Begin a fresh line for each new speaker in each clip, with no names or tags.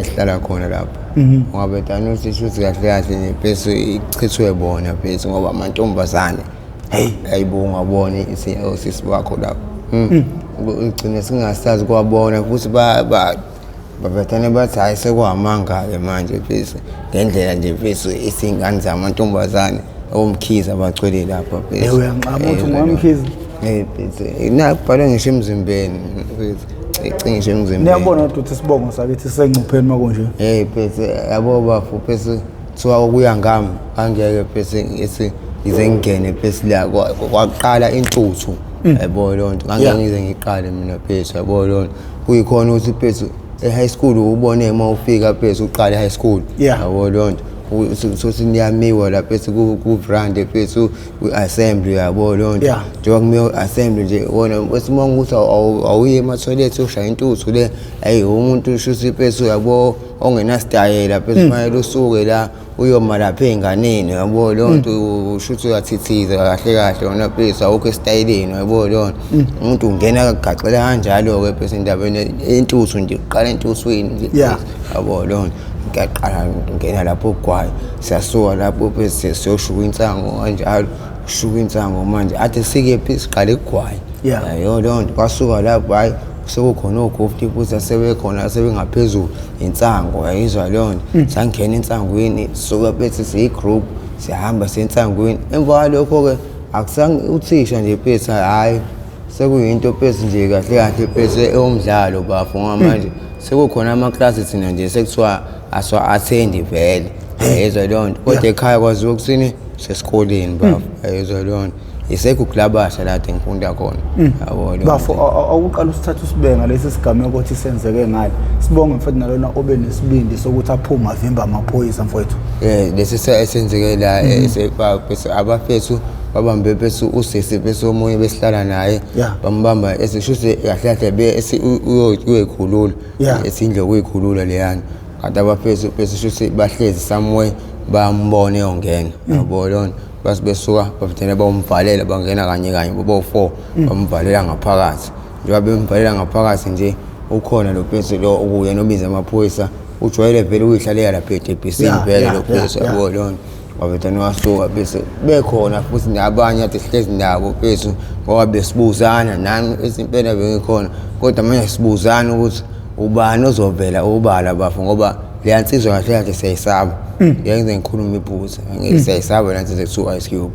sihlala khona lapho ngoba bethana usishuthi kahle kahle nebhesi ichithwe bona bhesi ngoba amantombazane ayibonga bona isisi wakho lapho ugcine singasazi kwabona futhi bethana bathi hayi sekwamanga-ke manje bhesi ngendlela nje bhesi isingane zamantombazane omkhize abagcwele lapha bhesi
uyangxama uthi ungumkhize
bhesi nakubhalwe ngisho emzimbeni icingisho emzimbeni
niyabona ukuthi isibongo sakithi sisengcupheni makunje
bhesi yabo bafu bhesi kuthiwa kuya ngami angeke bhesi ize ngingene bhesi la kwaqala intuthu yabo leyo nto ngeke ngize ngiqale mina bhesi yabo leyo nto kuyikhona ukuthi bhesi e-high school ubone uma ufika bhesi uqale high school yabo leyo nto sothi niyamiwa la bhesi ku-vrande bhesi ku-assembly yabo leyo nto njengoba kumiwa assembly nje wona wesimanga ukuthi awuye emathoyilethi ushaya intuthu le hayi umuntu shuthi bhesi yabo ongenasitayela bhesi fanele usuke la uyoma lapha ey'nganeni yabo leyo nto shuthi uyathithiza kahle kahle wona bhesi awukho esitayeleni yabo leyo nto umuntu ungena kagaxela kanjalo-ke bhesi endabeni intuthu nje uqala entuthwini nje yabo leyo nto ngiyaqala ngena lapho ugwayi siyasuka lapho bese siyoshuka insango kanjalo ushuka insango manje athi sikephi siqale igwayi yayo leyo nto kwasuka lapho hayi sekukhona ogofti futhi asebekhona asebengaphezulu insango yayizwa leyo nto sangena ensangweni sisuka bese siyi-group siyahamba sensangweni emva kwalokho-ke akusange uthisha nje bese hhayi sekuyinto bese nje kahle kahle bese eyomdlalo bafu ngamanje sekukhona amaklasi thina nje sekuthiwa aswa-athendi vele yayizwa leyo nto kodwa ekhaya kwaziwa kusini sesikoleni bafu yayizwa leyo nto isekho kulabasha lade ngifunda khona yabo leyo
bafu awuqala usithatha usibenga lesi sigameko ukuthi senzeke ngayo sibonge mfethu nalona obe nesibindi sokuthi aphume avimba amaphoyisa mfowethu
lesi esenzeke la abafethu babambe bese usisi bese omunye besihlala naye bambamba esishuthi kahle kahle uyoyikhulula esindle kuyikhulula leyana kanti abafethu bese shuthi bahlezi somewhere bambone yongena yabo leyo nto base besuka bavithene bamvalela bangena kanye kanye bobo-4 bamvalela ngaphakathi njengoba bemvalela ngaphakathi nje ukhona lo bhesi lo ukuyena obiza amaphoyisa ujwayele vele uyihlalela lapha edebhisini vele lo bhesi yabo leyo nto wavithane wasuka bese bekhona futhi nabanye ade sihlezi nabo bese ngoba besibuzana nami esimpela bengikhona kodwa manje sibuzana ukuthi ubani ozovela ubala bafu ngoba le yansizwa kahle kahle siyayisaba ngiyenze ngikhuluma iphuza siyayisaba le nsizwa kuthiwa Ice Cube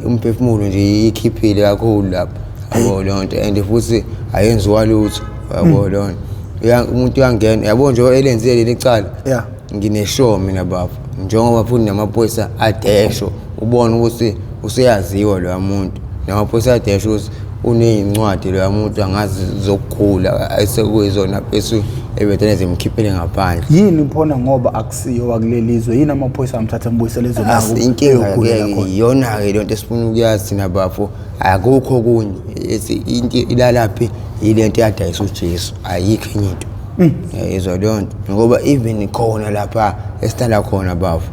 umphefumulo nje ikhiphile kakhulu lapho yabo leyo nto and futhi ayenziwa lutho yabo leyo nto umuntu uyangena yabo nje elenzile leli cala ngineshow mina bafu njengoba futhi namaphoyisa adesho ubone ukuthi useyaziwa loya muntu namaphoyisa adesho ukuthi uneyincwadi loya muntu angazi zokukhula ayisekuyizona bese ebethene zimkhiphele ngaphandle
yini phona ngoba akusiyo wakulelizwe yini amaphoyisa amthatha mbuyisele ezonako
inkinga iyona-ke le nto esifuna ukuyazi thina bafo akukho kunye into ilalaphi yile nto yadayisa uJesu ayikho enye into yayizwa leyo nto ngoba even khona lapha esihlala khona bafo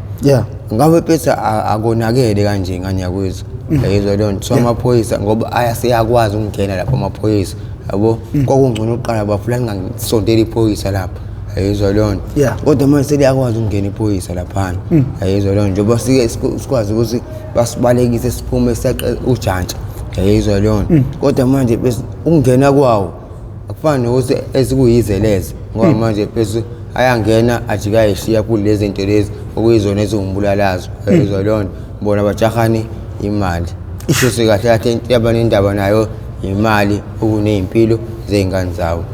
ngabe bese akonakele kanje nganyakwethu yayizwa leyo nto so amaphoyisa ngoba ayaseyakwazi ukungena lapha amaphoyisa yabo kwakungcono uqala bafula ngingasondela iphoyisa lapha yayizwa leyo nto kodwa manje seliyakwazi ukungena iphoyisa laphana yayizwa leyo nto njengoba sike sikwazi ukuthi basibalekise siphume seqe ujantshi yayizwa leyo nto kodwa manje bese ukungena kwawo akufani nokuthi esikuyizeleze ngoba manje bese ayangena ajika ayishiya kulezi zinto lezi okuyizona eziwumbulalazo yayizwa leyo nto bona bajahani imali isho kahle kahle into yabanendaba nayo imali okuney'mpilo zey'ngane zawo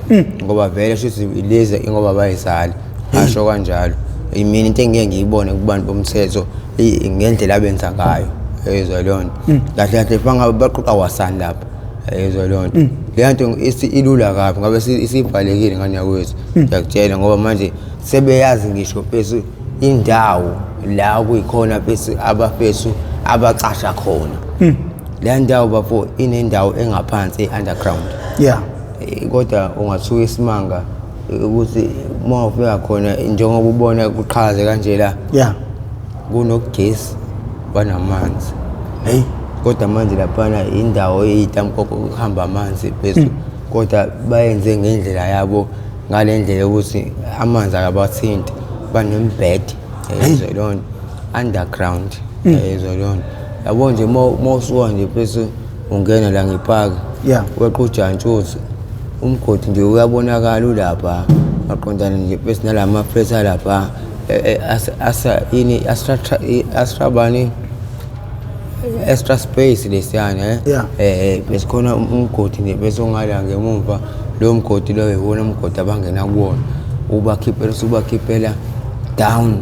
ngoba vele shuthi lezi ingoba bayizali asho kanjalo mina into engeke ngiyibone kubantu bomthetho ngendlela abenza ngayo yayizwa leyo nto kahle kahle fangabe baqoqa wasani lapha yayizwa leyo nto leya nto ilula kabi ngabe isivalekile nganyakwethu ngiyakutshela ngoba manje sebeyazi ngisho bese indawo la kuyikhona bese abafethu abacasha khona le ndawo bafo inendawo engaphansi e-underground kodwa ungathuka isimanga ukuthi uma ufika khona njengoba ubona kuqhaze kanje la kunogesi banamanzi kodwa manje laphana indawo eyitamkoko kuhamba amanzi phezulu kodwa bayenze ngendlela yabo ngale ndlela ukuthi amanzi akabathinti banembhedi yezwa lonto underground yezwa lonto yabo nje mawusuka nje bese ungena la ngepark weqa ujantshuthu umgodi nje uyabonakala ulapha maqondana nje bese nalama pressure lapha extra space lesiyana bese khona umgodi nje bese ongala ngemumva lo mgodi lo yiwona umgodi abangena kuwona ubakhiphela down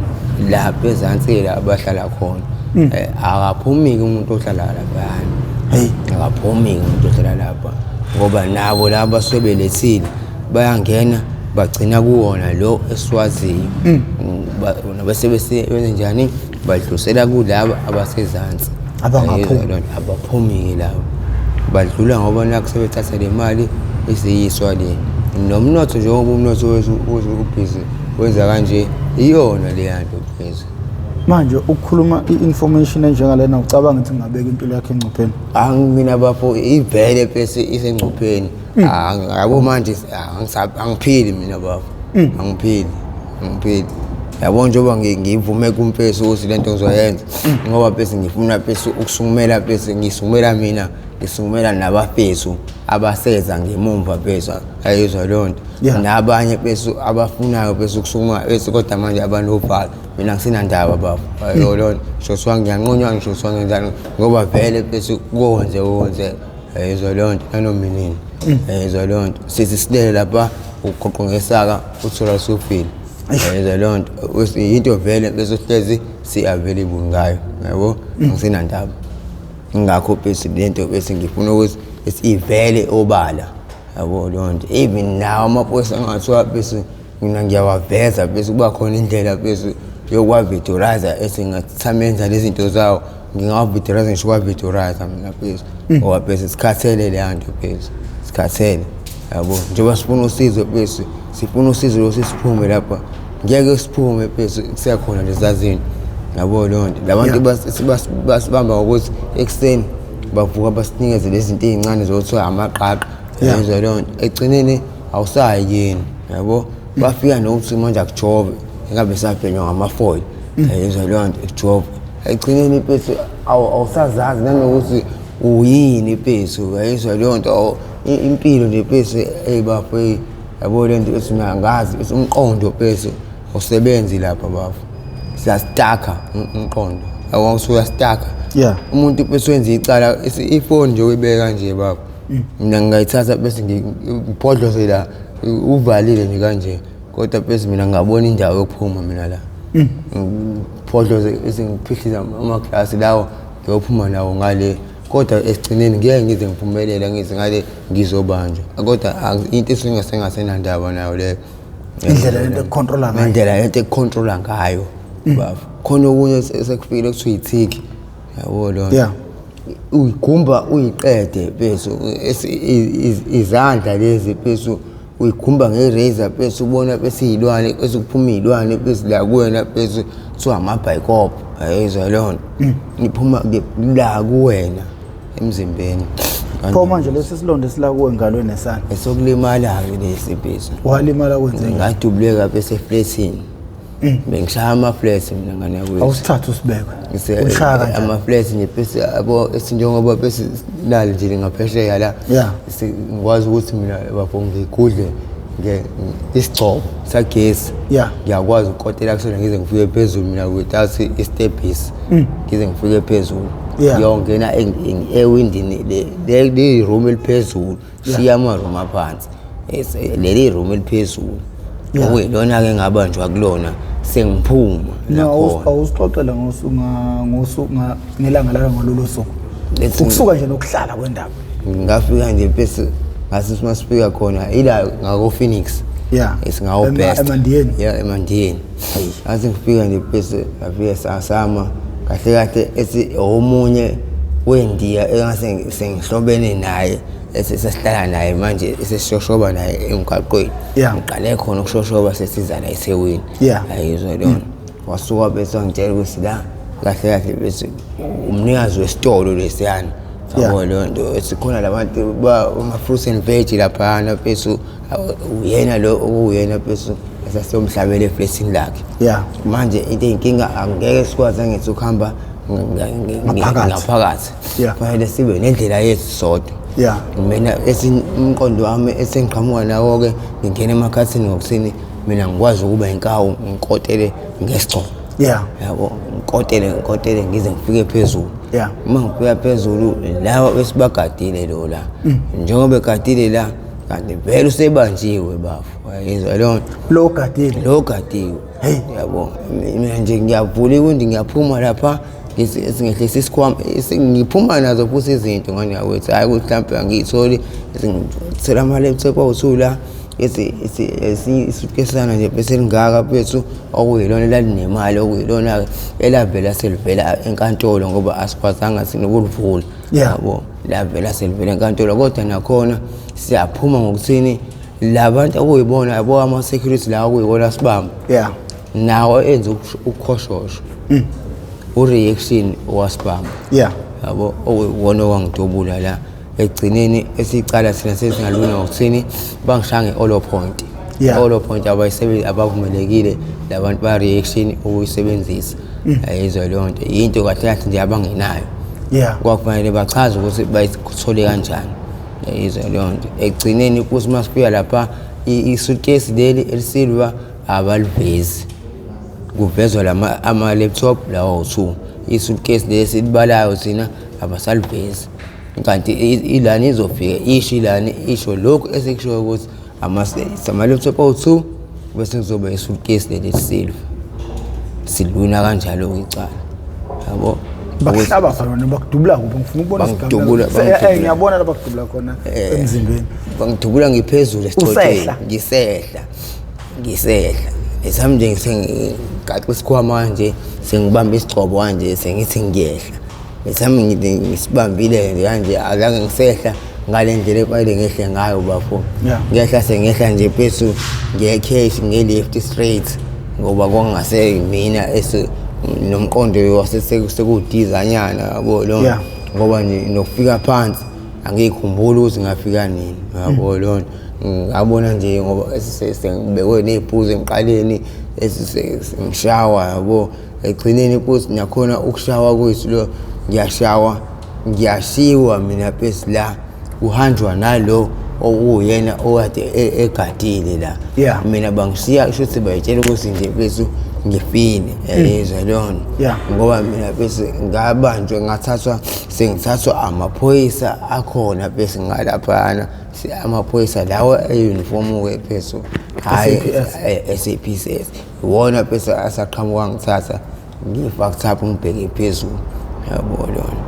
la phezansi la abahlala khona akaphumi umuntu ohlala lapha akaphumi umuntu ohlala lapha ngoba nabo laba swebelethile bayangena bagcina kuwona lo esiwaziyo bese benze njani badlusela kulabo abasezansi abaphumi labo badlula ngoba nakusebethatha le mali isiyiswa le nomnotho njengoba umnotho wezubhizi wenza kanje iyona le yanto phezulu
manje ukukhuluma i-information enjengalena ucabanga ukuthi ngabeka impilo yakhe engcupheni
mina bafo ivele bese isengcupheni yabo manje angiphili mina bafo angiphili yabo njengoba ngivume kumpeso ukuthi lento ngizoyenza ngoba bese ngifuna bese ukusungumela bese ngisungumela nabafesu abaseza ngemumva bese ayizwa lonto nabanye bese abafunayo bese ukusunguma bese kodwa manje abanovalo mina ngisinandaba bafo ayolonto shoswa ngiyanqunywa ngishoswa ngenzani ngoba vele bese konze ayizwa lonto nanominini ayizwa lonto sithi silele lapha uqoqo ngesaka uthola sufile ayizwa lonto into vele bese sihlezi si-available ngayo yabo ngisinandaba ngakho bese lento bese ngifuna ukuthi isivele obala yabo lonto even nawo amaphoyisa angathiwa bese mina ngiyawaveza bese kuba khona indlela bese yokwavidorizer esingathamenza lezi zinto zawo ngingawavidorizer ngisho kwavidorizer mina bese ngoba bese sikhathele le yanto bese sikhathele yabo njengoba sifuna usizo bese sifuna usizo losiphume lapha ngeke siphume bese kusekhona lezazinto yabo lonto labantu basibamba ukuthi ekseni bavuka basinikeze lezi zinto ezincane zokuthiwa amaqaqa yezwa lonto egcineni awusayi yini yabo bafika nokuthi manje akujove ngabe saphenywa ngamafoil yezwa lonto ekujove egcineni bese awusazazi nanokuthi uyini bese yezwa lonto impilo nje bese bafo yabo lento bese ngazi bese umqondo bese usebenzi lapha bafo siyastaka umqondo awusuka staka umuntu bese wenza icala ifoni nje uyibeka kanje baba mina ngayithatha bese ngiphodlose la uvalile nje kanje kodwa bese mina ngabona indawo yokuphuma mina la ngiphodlose esingiphihliza amaglasi lawo ngiyophuma nawo ngale kodwa esigcineni ngeke ngize ngiphumelela ngize ngale ngizobanjwa kodwa into esingasenandaba nayo le
indlela lento
econtrola ngayo bafo khona okunye sekufile kuthiwa ithiki yabo lonto uyigumba uyiqede bese izandla lezi bese uyigumba ngerazor bese ubona bese izilwane bese kuphuma izilwane bese la kuwena bese kuthiwa amabhayikop ayizwa lonto niphuma la kuwena emzimbeni
pho manje lesi silonda sila kuwe ngalweni nesana
esokulimala-ke lesi bese
walimala kwenzeni
ngadubuleka bese efletini bengishaya ama-flats mina ngane yakwethu
awusithathe usibekwe ushaya kanjani
ama-flats nje bese yabo esinjengoba bese nali nje ngaphesheya la ngikwazi ukuthi mina bafo ngigudle isigcobo sagesi ngiyakwazi ukukotela kusona ngize ngifike phezulu mina without istepisi ngize ngifike phezulu ngiyongena ewindini leli room eliphezulu siya ama-room aphansi leli room eliphezulu okuyilona-ke ngabanjwa kulona sengiphuma
awusixoxela ngelanga lalo ngalolo suku ukusuka nje nokuhlala kwendaba
ngafika nje bese ngasithi masifika khona ila ngako-Phoenix esingawobest emandiyeni ngasi ngifika nje bese ngafika sasama kahle kahle ethi omunye wendiya engase sengihlobene naye esesihlala naye manje esesishoshoba naye emgaqweni ngiqale khona ukushoshoba sesiza la eSeweni ayizwa lona wasuka bese ngitshela ukuthi la kahle kahle bese umnikazi wesitolo lesiyana yabo lo nto sikhona labantu ama-fruits and veg laphana bese uyena lo uyena bese esasiyomhlabela eflesini lakhe manje into ey'nkinga angeke sikwazi angithi ukuhamba ngaphakathi kufanele sibe nendlela yethu sodwa mina umqondo wami esengiqhamuka nawo-ke ngingena emakhathini ngokuseni mina ngikwazi ukuba inkawu ngikotele ngesigcobo yabo ngikotele ngize ngifike phezulu uma ngifika phezulu lawa besibagadile lo la njengoba egadile la kanti vele usebanjiwe bafu yizwa lo gadiwe yabo mina nje ngiyavula ikundi ngiyaphuma lapha singehlisa isikhwama ngiphuma nazo futhi izinto ngani yakwethu hayi ukuthi mhlawumbe angiyitholi ngithela ama-laptop awu-2 la isukesana nje bese lingaka bethu okuyilona elalinemali okuyilona elavela selivela enkantolo ngoba asikwazanga sinokulivula yabo lavela selivela enkantolo kodwa nakhona siyaphuma ngokuthini labantu okuyibona yabo ama-security la okuyikona sibamba nawo enza ukukhoshosho ureaction wasibamba yabo okuyiwona owangidubula la egcineni esicala thina sesingaluna ngokuthini bangishange all point abavumelekile labantu ba-reaction ukuyisebenzisa yizwa leyo nto yinto kahle kahle nje abangenayo kwakufanele bachaze ukuthi bayithole kanjani yizwa leyo nto egcineni kuthi uma sifika lapha isuitcase leli elisilwa abalivezi kuvezwa ama-laptop lawo 2 isuitcase leli silibalayo thina abasalivezi kanti ilani izofika isho lokhu esekushiwo ukuthi ama-laptop awu-2 bese kuzoba isuitcase leli silver siluna kanjalo icala yabo
bakuhlaba khona bakudubula kuphi ngifuna ukubona
isigaba
ngiyabona la bakudubula khona emzimbeni
bangidubula ngiphezulu esicotsheni ngisehla esami nje sengigaxa isikhwama manje sengibamba isigcobo kanje sengithi ngiyehla esami ngisibambile kanje azange ngisehla ngale ndlela efanele ngehle ngayo bafo ngiyehla sengehla nje phezulu ngiyecash nge-left straight ngoba kwangase mina nomqondo wasesekudizanyana yabo lo ngoba nje nokufika phansi angikhumbula ukuthi ngafika nini yabo lo ngabona nje ngoba sengibekwe neziphuzo emqaleni ngishawa yabo egcineni futhi nakhona ukushawa kwethu lo ngiyashiwa mina phesi la uhanjwa nalo okuyena okade egadile la mina bangishiya shuthi bayitshela ukuthi nje phesi ngifile yezwa lona ngoba mina bese ngabanjwe sengithathwa amaphoyisa akhona bese ngalaphana amaphoyisa lawo e-uniform phezulu hayi SAPS wona bese asaqhamuka ngithatha ngifakthapha ngibheke phezulu yabo lona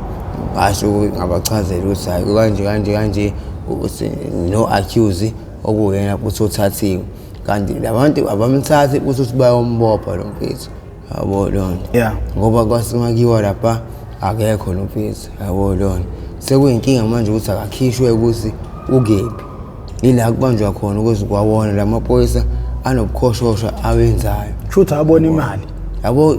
ngasho ngabachazela ukuthi hayi kanje ukuthi no accuse okuyena futhi othathiwe kanti labantu abamthathi ukuthi bayombopha lo mfethu yabo lona ngoba kwasimakiwa lapha akekho lo mfethu yabo lona sekuyinkinga manje ukuthi akakhishwe ukuthi ukephi ila kubanjwa khona ukuthi kwawona lamaphoyisa anobukhoshosha awenzayo
futhi abona imali
yabo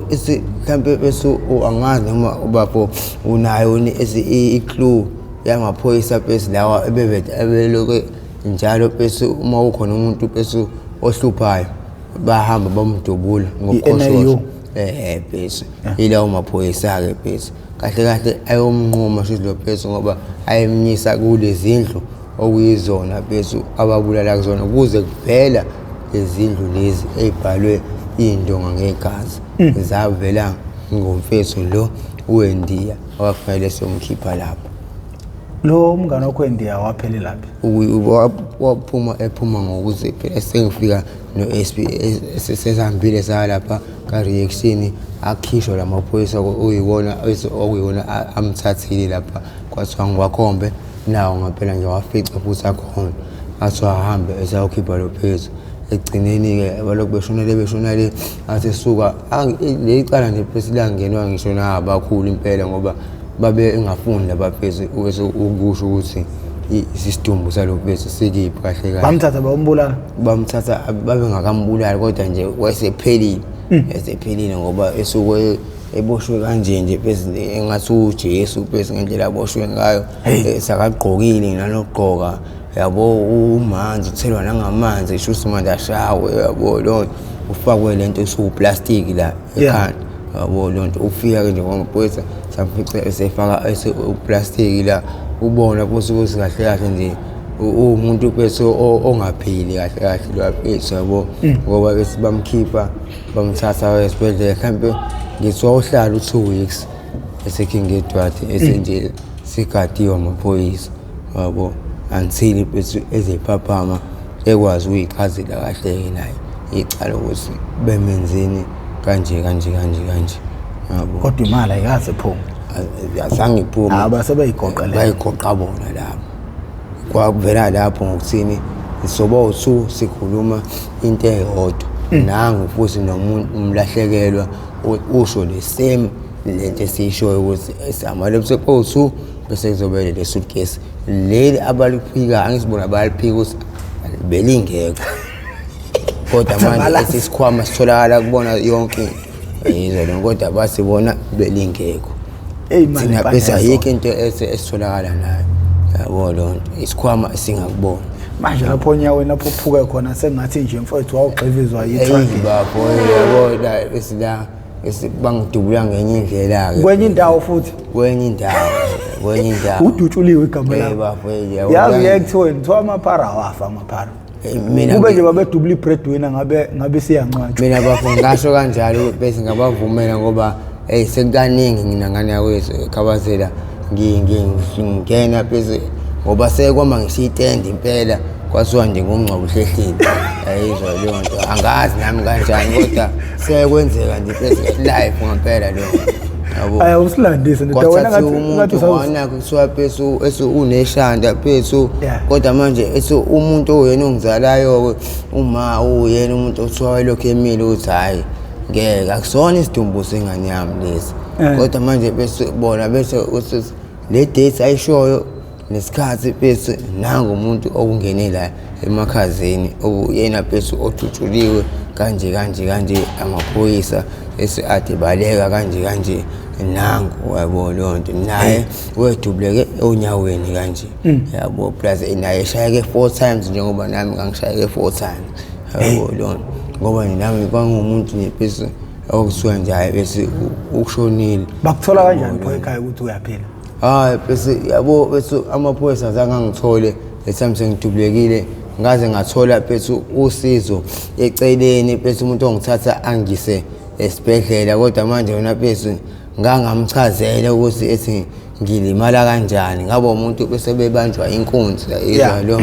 mhlambe bese angazi noma ubapho unayo i-clue yamaphoyisa bese lawa ebeloke njalo bese uma ukhona umuntu bese ohluphayo bahamba bamdubula ngokukhoshosha bese ilawo maphoyisa ke bese kahle ayomnquma shizlo bese ngoba ayemnyisa kulezindlu okuyizona bese ababulala kuzona ukuze kuphela lezindlu lezi ezibhalwe indonga ngegazi zavela ngomfethu lo uwendiya wafanele somkhipha lapha
lo mngane wakho endiya waphelela laphi
ephuma ngokuze phela sengifika no-SP sesihambile salapha ka-reaction akhishwa lamaphoyisa okuyona amthathile lapha kwathiwa ngiwakhombe nawo ngaphela nje wafica futhi akhona athiwa ahambe esawukhipha lo phezu egcineni-ke abalokhu beshona le athi suka le icala nje phesi langenwa ngisho nabakhulu impela ngoba babe engafuni laba phesi ukusho ukuthi isidumbu salo phesi sikiphi kahle
bamthatha bayombulala
bamthatha babengakambulali kodwa nje wasephelile ngoba esuke eboshwe kanje nje bese engathi uJesu bese ngendlela aboshwe ngayo sakagqokile nanogqoka yabo umanzi uthelwa nangamanzi isho usimanje ashawe yabo lonto ufakwe lento esuplastic la ekhanda yabo lonto ufika ke nje ngomaphoyisa samfica esefaka esuplastic la ubona kusuke kahle kahle nje umuntu bese ongaphili kahle kahle lwaphethu yabo ngoba bese bamkhipha bamthatha esibhedlela mhlambe ngithiwa uhlala u2 weeks eseKingedward esenje sigadiwe amaphoyisa yabo until bese ezephaphama ekwazi ukuyichazela kahle naye icala ukuthi bemenzeni kanje yabo
kodwa imali ayikaze phuma
azange iphuma
abasebeyigoqela
bayigoqa bona lapho kwakuvela lapho ngokuthini isobo 2 sikhuluma into eyodwa nangu futhi nomuntu umlahlekelwa usho the same lento esishoyo ukuthi esamale laptop 2 bese kuzobele le suitcase leli abaliphika angisibona abaliphika ukuthi belingekho kodwa manje esisikhwama sitholakala kubona yonke yizo lo kodwa basibona belingekho thina bese ayikho into esitholakala nayo yabo lonto isikhwama singakubona
manje lapho onyaweni lapho uphuke khona sengathi nje mfowethu wawugxivizwa yitrunk
bafo yabo la esila esibangidubula ngenye indlela ke
kwenye indawo futhi
kwenye indawo
udutshuliwe igama lakho
bafo
yazi yekuthiwa ngithiwa amaphara wafa amaphara mina kube nje babedubula ibreadwinner ngabe siyancwatshwa
mina bafo ngasho kanjalo bese ngabavumela ngoba sekukaningi nginangane yakwethu eKhabazela ngingena bese ngoba sekwama ngisitenda impela kwasiwa nje ngomncwa uhlehlile ayizwa leyo nto angazi nami kanjani kodwa sekwenzeka nje bese live ngempela lo yabo
aya usilandise nje wena ngathi
usawona kusuka bese uneshanda bese kodwa manje umuntu oyena ongizalayo uma uyena umuntu othiwa lokho emile uthi hayi ngeke akusona isidumbu sengane yami lesi kodwa manje bese bona bese le date ayishoyo nesikhathi bese nangu umuntu okungene la emakhazeni okuyena bese othutshuliwe kanje amaphoyisa ese adibaleka kanje nangu yabo lonto naye wedubuleke onyaweni kanje yabo plus naye shayeke 4 times njengoba nami ngangishayeke 4 times yabo lonto ngoba nami kwangumuntu bese okusuka nje bese ukushonile
bakuthola kanjani pho ekhaya ukuthi uyaphila
bese yabo bese amaphoyisa azangangithole lesamse ngidubulekile ngaze ngathola bese usizo eceleni bese umuntu ongithatha angise esibhedlela kodwa manje wona bese ngangamchazela ukuthi ethi ngilimala kanjani ngabo umuntu bese bebanjwa inkunzi izwa lo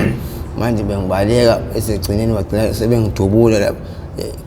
manje bengibaleka esegcineni bagcina sebengidubula lapho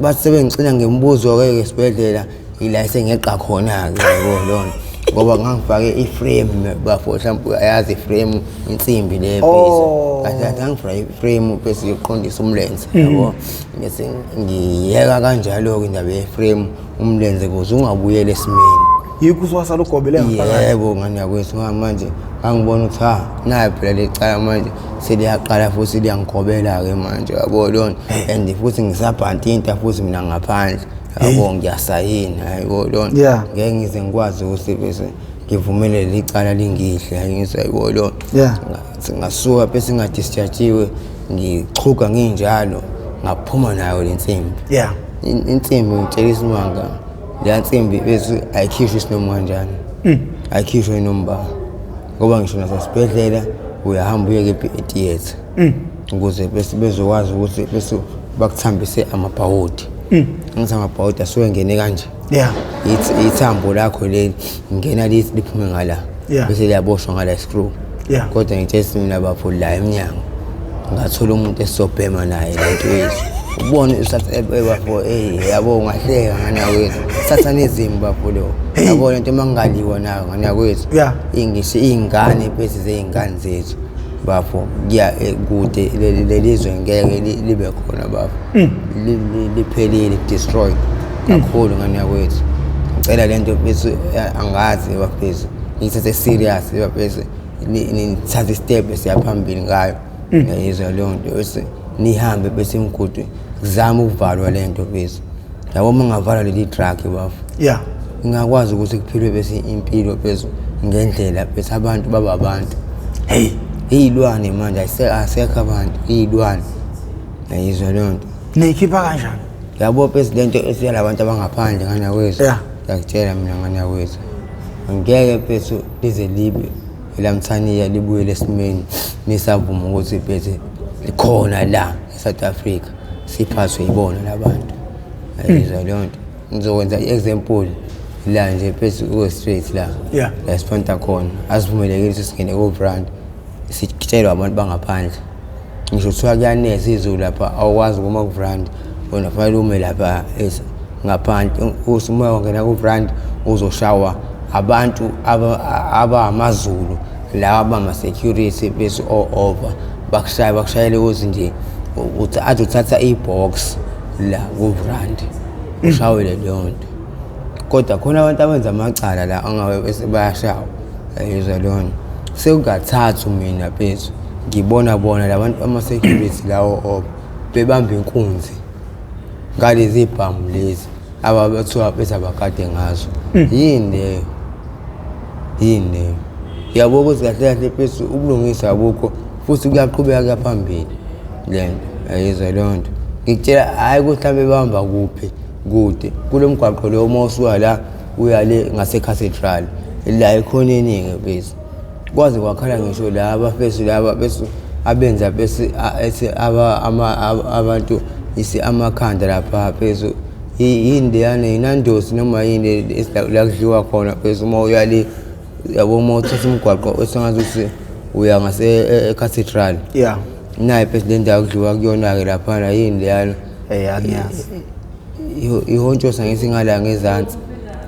bathi sebengicina ngembuzo ke esibhedlela ila sengeqa khona ke yabo lona ngoba ngangifake iframe bafo mhlawumbe ayazi iframe insimbi le base kahle ngifake iframe bese iqondisa umlenze yabo bese ngiyeka kanjalo ke indaba yeframe umlenze ukuze ungabuyele esimeni
yikho uswasala ugobele
ngaphakathi yebo ngani yakwethu manje angibona ukuthi naye phela lecala manje seliyaqala futhi liyangigobela ke manje yabo lona and futhi ngisabhantinta futhi mina ngaphandle yabo ngiyasayina yabo lona ngeke ngize ngikwazi ukuthi bese ngivumelele icala lingihle ngiyisayebo lona ngasuka bese ngadischargewe ngichuka nginjalo ngaphuma nayo lensimbi insimbi ngitshela isimanga le nsimbi bese ayikhishwe isinoma kanjani ayikhishwe inomba ngoba ngisho nasesibhedlela uyahamba uyeke etheater ukuze bese bezokwazi ukuthi bese bakuthambise amabhawodi ngithi amabhawodi asuke ngene kanje ithambo lakho leli ngena liphume ngala bese liyaboshwa ngala screw kodwa ngithe mina bafo la eminyango ngathola umuntu esobhema naye lento yethu ubone bafo yabo ngahleka ngani yakwethu sathanism bafo lo yabo lento mangaliwa nayo ngani yakwethu ingisho ingane bese zeingane zethu bafo kuya kude lelizwe ngeke libe khona bafo liphelile destroy kakhulu ngani yakwethu ngicela lento bese angazi bafethu ngithathe serious bafethu nithathe step esiyaphambili ngayo ngiyizwa leyo nto bese nihambe bese imigudu kuzama ukuvalwa lento bese yabo mangavalwa leli drug bafo ngakwazi ukuthi kuphilwe bese impilo phezulu ngendlela bese abantu baba abantu.
Hey,
Iy'lwane manje asekho abantu, iy'lwane. Yayizwa leyo nto.
niyikhipha kanjani?
Yabo phela lento esiyala abantu abangaphandle nganakwethu.
Yeah.
Ngiyakutshela mina nganakwethu. Ngeke phela lize libe elamthaniya libuyele esimeni nisavuma ukuthi phela likhona la eSouth Africa siphathwe yibona labantu. Yayizwa leyo nto. Ngizokwenza i-example la nje phela straight la.
Yeah.
La sponsor khona. Asivumelekile ukuthi singene ku-brand. Sitshelwa abantu bangaphandle. Ngisho kuthiwa kuyaneza izulu lapha awukwazi ukuma ku-brand. Wena fanele ume lapha ngaphandle usumoya wangena ku-brand uzoshawa abantu abamazulu la abama-security bese over bakushayele ukuthi nje uthi athi uthatha i-box la ku-brand ushawele leyo nto. Kodwa khona abantu abenza amacala la angabe bese bayashawa. Yayizwa leyo nto. Sekungathathu mina phezu ngibona bona labantu ama-security lawo bebamba inkunzi ngalezi bhamu lezi ababathiwa bese abakade ngazo. Yini leyo yabo ukuthi kahle kahle phezu ukulungisa abukho futhi kuyaqhubeka phambili le nto. Yayizwa leyo nto. Ngikutshela hayi ukuthi mhlawumbe behamba kuphi kude kulo mgwaqo lo uma usuka la uya le ngase-cathedral la ekhoneni-ke bese kwazi kwakhala ngisho laba bese laba bese abenza bese abantu isi amakhanda lapha phezulu yini leyana inandosi noma yini la kudliwa khona bese uma uya le yabo uma uthatha umgwaqo esengazuthi uya ngase-cathedral.
Yeah.
Naye phela le ndawo kudliwa kuyona-ke laphana yini leyana
Angiyazi.
Ihontshosa ngesingala ngezansi.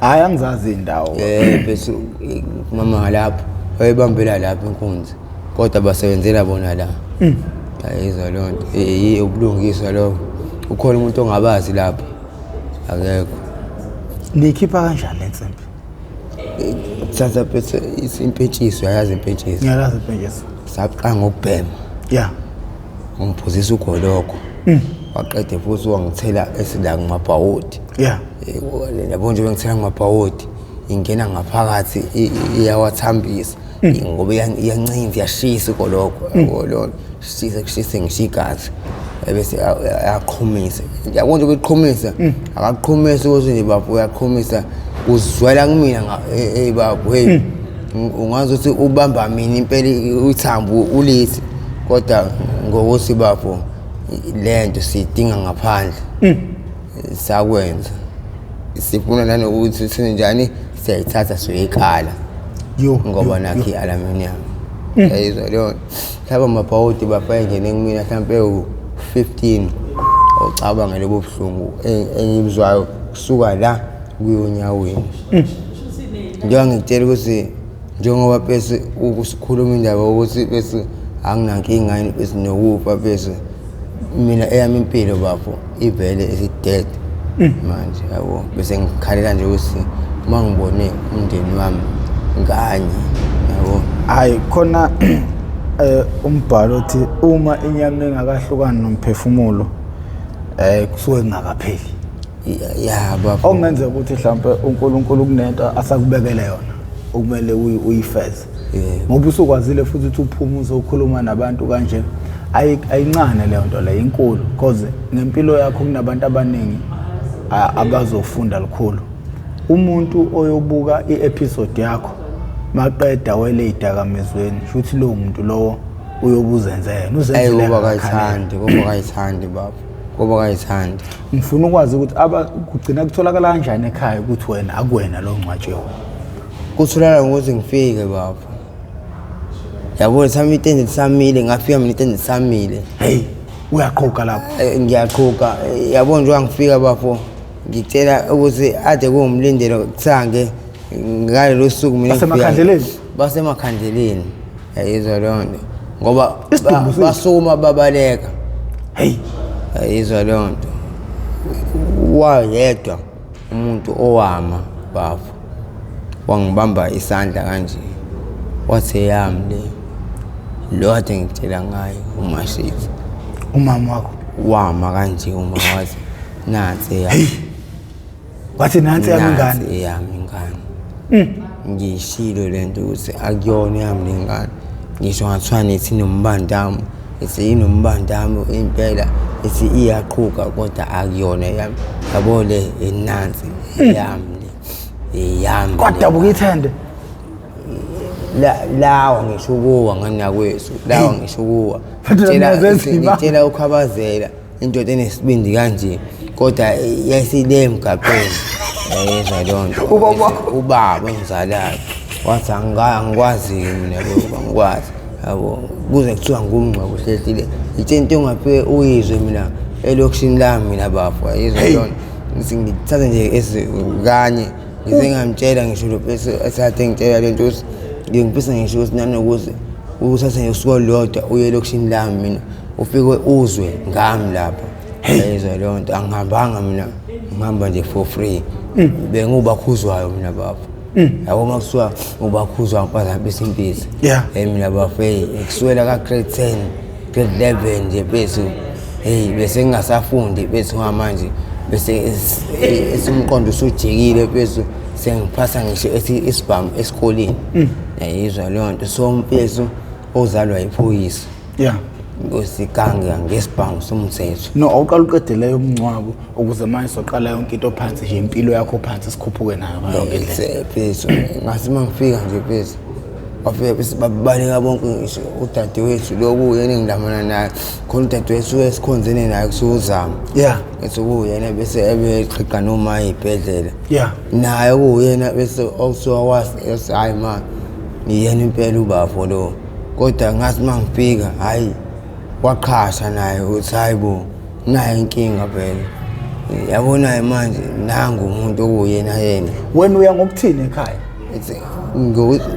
Hayi angizazi indawo.
Bese mama ngalapho bayibambela lapha inkunzi kodwa basebenzela bona la. Yayizwa leyo nto. Ubulungiswa lo. Ukhona umuntu ongabazi lapha. Akekho.
Niyikhipha kanjani le nsimbi?
Thatha bese impetshiso yazi impetshiso.
Ngiyalazi impeshezi.
Saqala ngokubhema.
Yeah.
Ngiphuzisa ugoloko. Waqede futhi wangithela esila ngumabhawodi.
Yeah.
Yabo nje bengithela ngumabhawodi ingena ngaphakathi iyawathambisa ngoba iyancinza iyashisa ugoloko. Yabo lo kushise ngishigazi bese ayaqhumisa. Yabo nje ukuqhumisa akaqhumisa ukuthi nje bafo uyaqhumisa uzwela kumina bafo hey ungazi ukuthi ubamba mina impela uthambo ulithi kodwa ngokuthi bafo lento sidinga ngaphandle sakwenza sifuna nanokuthi sinjani siyayithatha soyikhala ngoba nakhi aluminium. Yayizwa leyo laba mabhawodi bafike ngene kumina mhlambe u15 ocabanga lebo buhlungu engibuzwayo kusuka la kuyonyaweni. Njengoba ngikutshela ukuthi njengoba bese ukusikhuluma indaba ukuthi bese anginankinga yini bese nokufa bese mina eyami impilo bafo ivele esided manje yabo bese ngikhalela nje ukuthi mangibone umndeni wami nganye yabo.
Hayi khona umbhalo othi uma inyama engakahlukani nomphefumulo kusuke kungakapheli.
Yeah bafo.
Okungenzeka ukuthi mhlawumbe uNkulunkulu kunento asakubekele yona okumele uyifeze. Ngoba usukwazile futhi ukuthi uphumuze ukukhuluma nabantu kanje ayincane leyo nto le inkulu because ngempilo yakho kunabantu abaningi abazofunda likhulu. Umuntu oyobuka i-episode yakho maqeda wele idakamizweni futhi lo muntu lowo uyobuzenzela uzenzele
kayithandi baba ngoba kayithandi.
Ngifuna ukwazi ukuthi kugcina kutholakala kanjani ekhaya ukuthi wena akuwena lo ngcwatshiwe.
Kutholakala ngokuthi ngifike baba. Yabo sami itende samile ngafika mina itende samile.
Hey uyaqhuka lapho.
Ngiyaqhuka yabo nje wangifika bafo ngicela ukuthi ade kuwumlindelo kuthange ngalelo suku mina basemakhandeleni. Yayizwa leyo nto ngoba basuma babaleka.
Hey
yayizwa leyo nto wayedwa umuntu owama bafo wangibamba isandla kanje wathi yami le lo ade ngitshela ngayo uMashezi
umama wakho
wama kanje uma wathi nansi ya
wathi nansi yami ingane
eyami ingane ngishilo lento ukuthi akuyona yami ingane ngisho ngathiwa nithi nombandamo isiinombandamo impela ithi iyaqhuka kodwa akuyona yami yabo le enansi yami
kodwa bukithende
lawa ngisho kuwa nganakwethu lawa ngisho kuwa ngitshela ukhabazela indoda enesibindi kanje kodwa yasile emgaqweni yayizwa lonto ubaba ngizalayo wathi angikwazi mina lo ngikwazi yabo kuze kuthiwa ngumncwa kuhlelile into engaphe uyizwe mina elokishini lami mina bafu yayizwa lonto ngithatha nje esikanye ngize ngamtshela ngisho lo bese esathe ngitshela lento ukuthi ngingipisa ngisho ukuthi nanokuthi usathe usuku lodwa uye elokishini lami mina ufike uzwe ngami lapha yayizwa lonto angihambanga mina ngihamba nje for free bengubakhuzwayo mina bafu yabo makusuka ubakhuzwa ngaphandle besimpisi mina bafu ekuswela ka grade 10 grade 11 nje bese bese ngingasafundi bese ngamanje bese esimqondo usujikile bese sengiphasa ngisho isibhamu esikoleni yayizwa lonto so mpeso ozalwa iphoyisa ngosikange ngesibhamu somthetho
no awuqala uqedeleyo umncwabo ukuze manje soqala yonke into phansi nje impilo yakho phansi sikhuphuke nayo yonke indlela
bese ngasi mangifika nje bese afike bese babaleka bonke ngisho udadewethu lokuyena engidamana naye khona udadewethu esikhonzene naye kusuzama ethi kuyena bese ebeqhiqa noma ibhedlela naye kuyena bese okusuka wasi hayi man yena impela ubafo lo kodwa ngasi mangifika hayi waqhasha naye uthi hayibo naye inkinga phela yabona manje nangu umuntu okuyena yena
wena uya ngokuthini ekhaya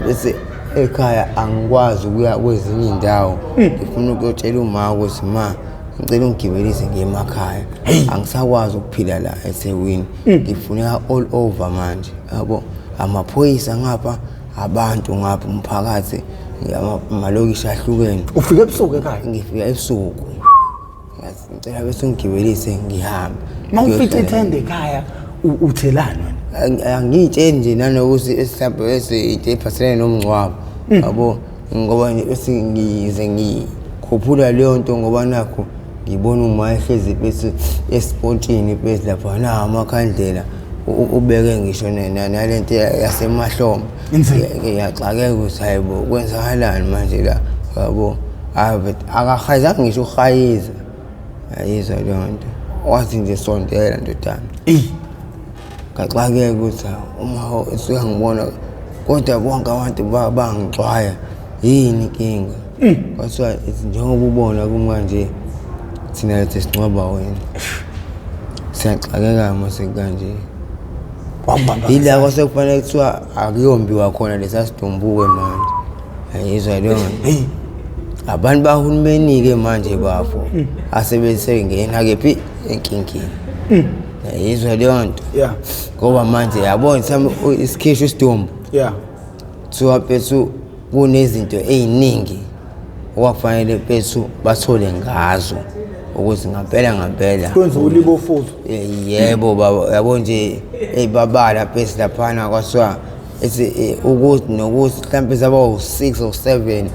bese ekhaya angikwazi ukuya kwezinye indawo ngifuna ukuyotshela uma ukuthi ma ngicela ungigibelise ngemakhaya angisakwazi ukuphila la eThekwini ngifuneka all over manje yabo amaphoyisa ngapha abantu ngapha umphakathi amalokishi ahlukene
ufike ebusuku ekhaya
ngifika ebusuku ngicela bese ungigibelise ngihambe
mawufika ethende ekhaya uthelani
wena angitsheni nje nanokuthi ehlaphe into ephathelene nomncwabo yabo ngoba bese ngize ngikhuphula leyo nto ngoba nakho ngibona uma ehlezi bese esportini bese lapha na amakhandlela ubeke ngisho nalento yasemahlombe ngiyaxakeka ukuthi hayibo kwenzakalani manje la yabo akahayizanga ngisho ukuhayiza yayizwa lonto wathi nje sondela ndodana ngaxakeka ukuthi uma esuka ngibona kodwa bonke abantu bangixwaya yini inkinga kwathiwa njengoba ubona kumanje thina lethe sincwaba wena siyaxakeka mase kanje yila kwasekufanele kuthiwa akuyombi wakhona lesasidumbuke manje yayizwa lonto abantu bahulumeni-ke manje bafo asebesengena kephi enkingeni yayizwa leyo nto ngoba manje yabona isikhisho isidumbu kuthiwa pethu kunezinto ey'ningi okwakufanele pethu bathole ngazo ukuthi ngempela
kwenza ulibofuzo
yebo baba yabo nje babala pethu laphana kwathiwa ukuthi nokuthi mhlawumbe zaba-6 or 7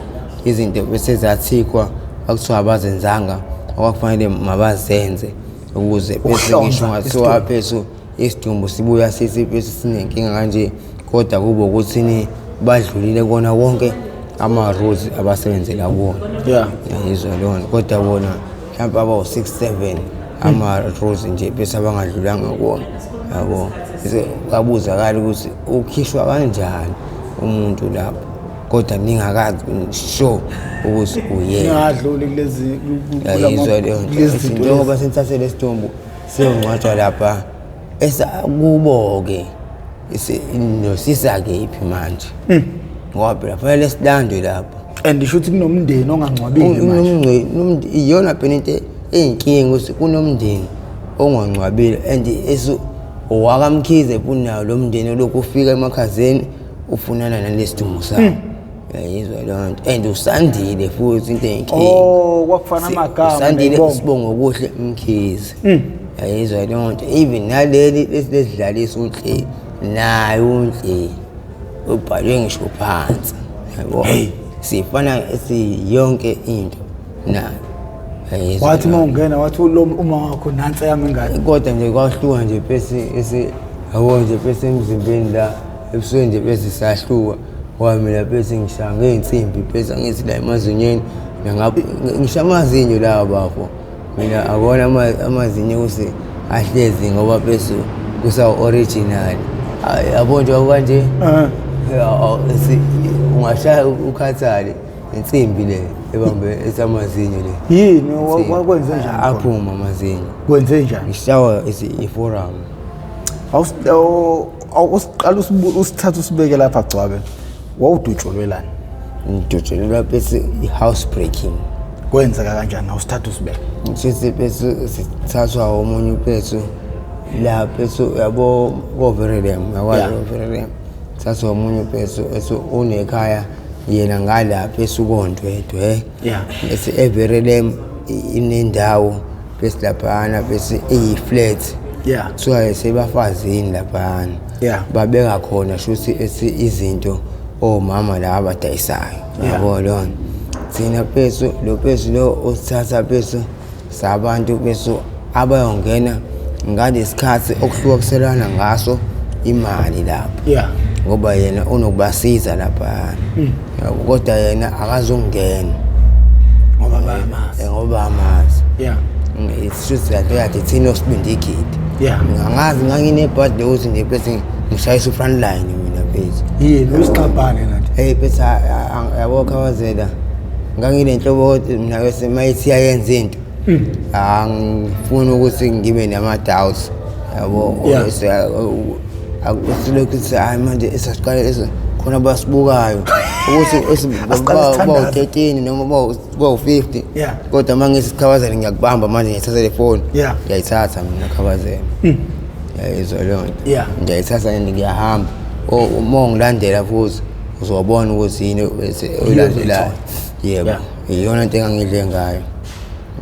izinto bese zathikwa akuthiwa abazenzanga okwakufanele mabazenze ukuze bese ngisho ngathiwa phezu isidumbu sibuya sithi bese sinenkinga kanje kodwa kube ukuthi badlulile kona wonke ama-rules abasebenzela kuwona yayizwa lona kodwa bona mhlawumbe aba-6 7 ama-rules nje bese abangadlulanga kuwona yabo bese kabuzakala ukuthi ukhishwa kanjani umuntu lapho kodwa ningakazi sure ukuthi uyena
ngadluli kulezi
yayizwa lezi njengoba senthathele isitombu sengcwatshwa lapha esakubo-ke nosisa-ke iphi manje ngoba phela fanele silandwe lapho
and isho ukuthi kunomndeni ongangcwabile manje
iyona phela into eyinkinga ukuthi kunomndeni ongangcwabile and owakamkhize funayo lo mndeni olokhu ufika emakhazeni ufunana nalesidumbu sawo yayizwa leyo nto and usandile futhi into eyinkinga
kwakufana amagama
usandile usibongo kuhle Mkhize yayizwa lonto even naleli lesidlalisa unhle naye unhle ubhalwe ngisho phansi yabo sifana esiyonke into naye
wathi mawungena wathi uma wakho nansi yami ngani
kodwa nje kwahluka nje bese yabo nje bese emzimbeni la ebusweni nje bese sahluka wamela bese ngishaya ngeinsimbi bese ngithi la emazinyeni ngisha amazinyo la bafo mina akona amazinyo use ahlezi ngoba bese kusa original yabo nje kanje ungashaya ukhathale insimbi le ebambe esamazinyo le
yini wakwenze njani
aphuma amazinyo
kwenze njani
ngishawa iforum
awusiqala usithatha usibeke lapha Gcwabe wawudutshulelana
ngidutshulelwa bese i-house breaking
kwenzeka kanjani awusithatha usibeke
ngithi bese sithathwa omunye uphethu la phethu yabo koverelem yakwazi koverelem thathwa omunye uphethu unekhaya yena ngala phethu kondwedwe bese everelem inendawo bese laphana bese iyi-flat kuthiwa sebafazini laphana babeka khona shuthi izinto omama la abadayisayo yabo lona thina phethu lo phethu lo osithatha phethu sabantu phethu abayongena ngalesikhathi okuhluka kuselana ngaso imali lapho ngoba yena unokubasiza lapha kodwa yena akazongena ngoba amazi it's just that yathi thina osibindikidi ngangazi nganginebhadi ukuthi nje bese ngishayisa front line mina phethu
yini usixabhane nathi
phethu yabo Khawazela nganginenhlobo mina bese mayithi yayenza into angifuni ukuthi ngibe nama-doubts yabo akusilokhu hayi manje esasiqala khona basibukayo ukuthi bawu-13 noma bawu-50 kodwa uma ngithi Khawazela ngiyakubamba manje ngiyathatha le foni ngiyayithatha mina Khawazela yayizwa leyo nto ngiyayithatha and ngiyahamba uma ungilandela futhi uzobona ukuthi yini oyilandelayo yebo iyona nto engangidle ngayo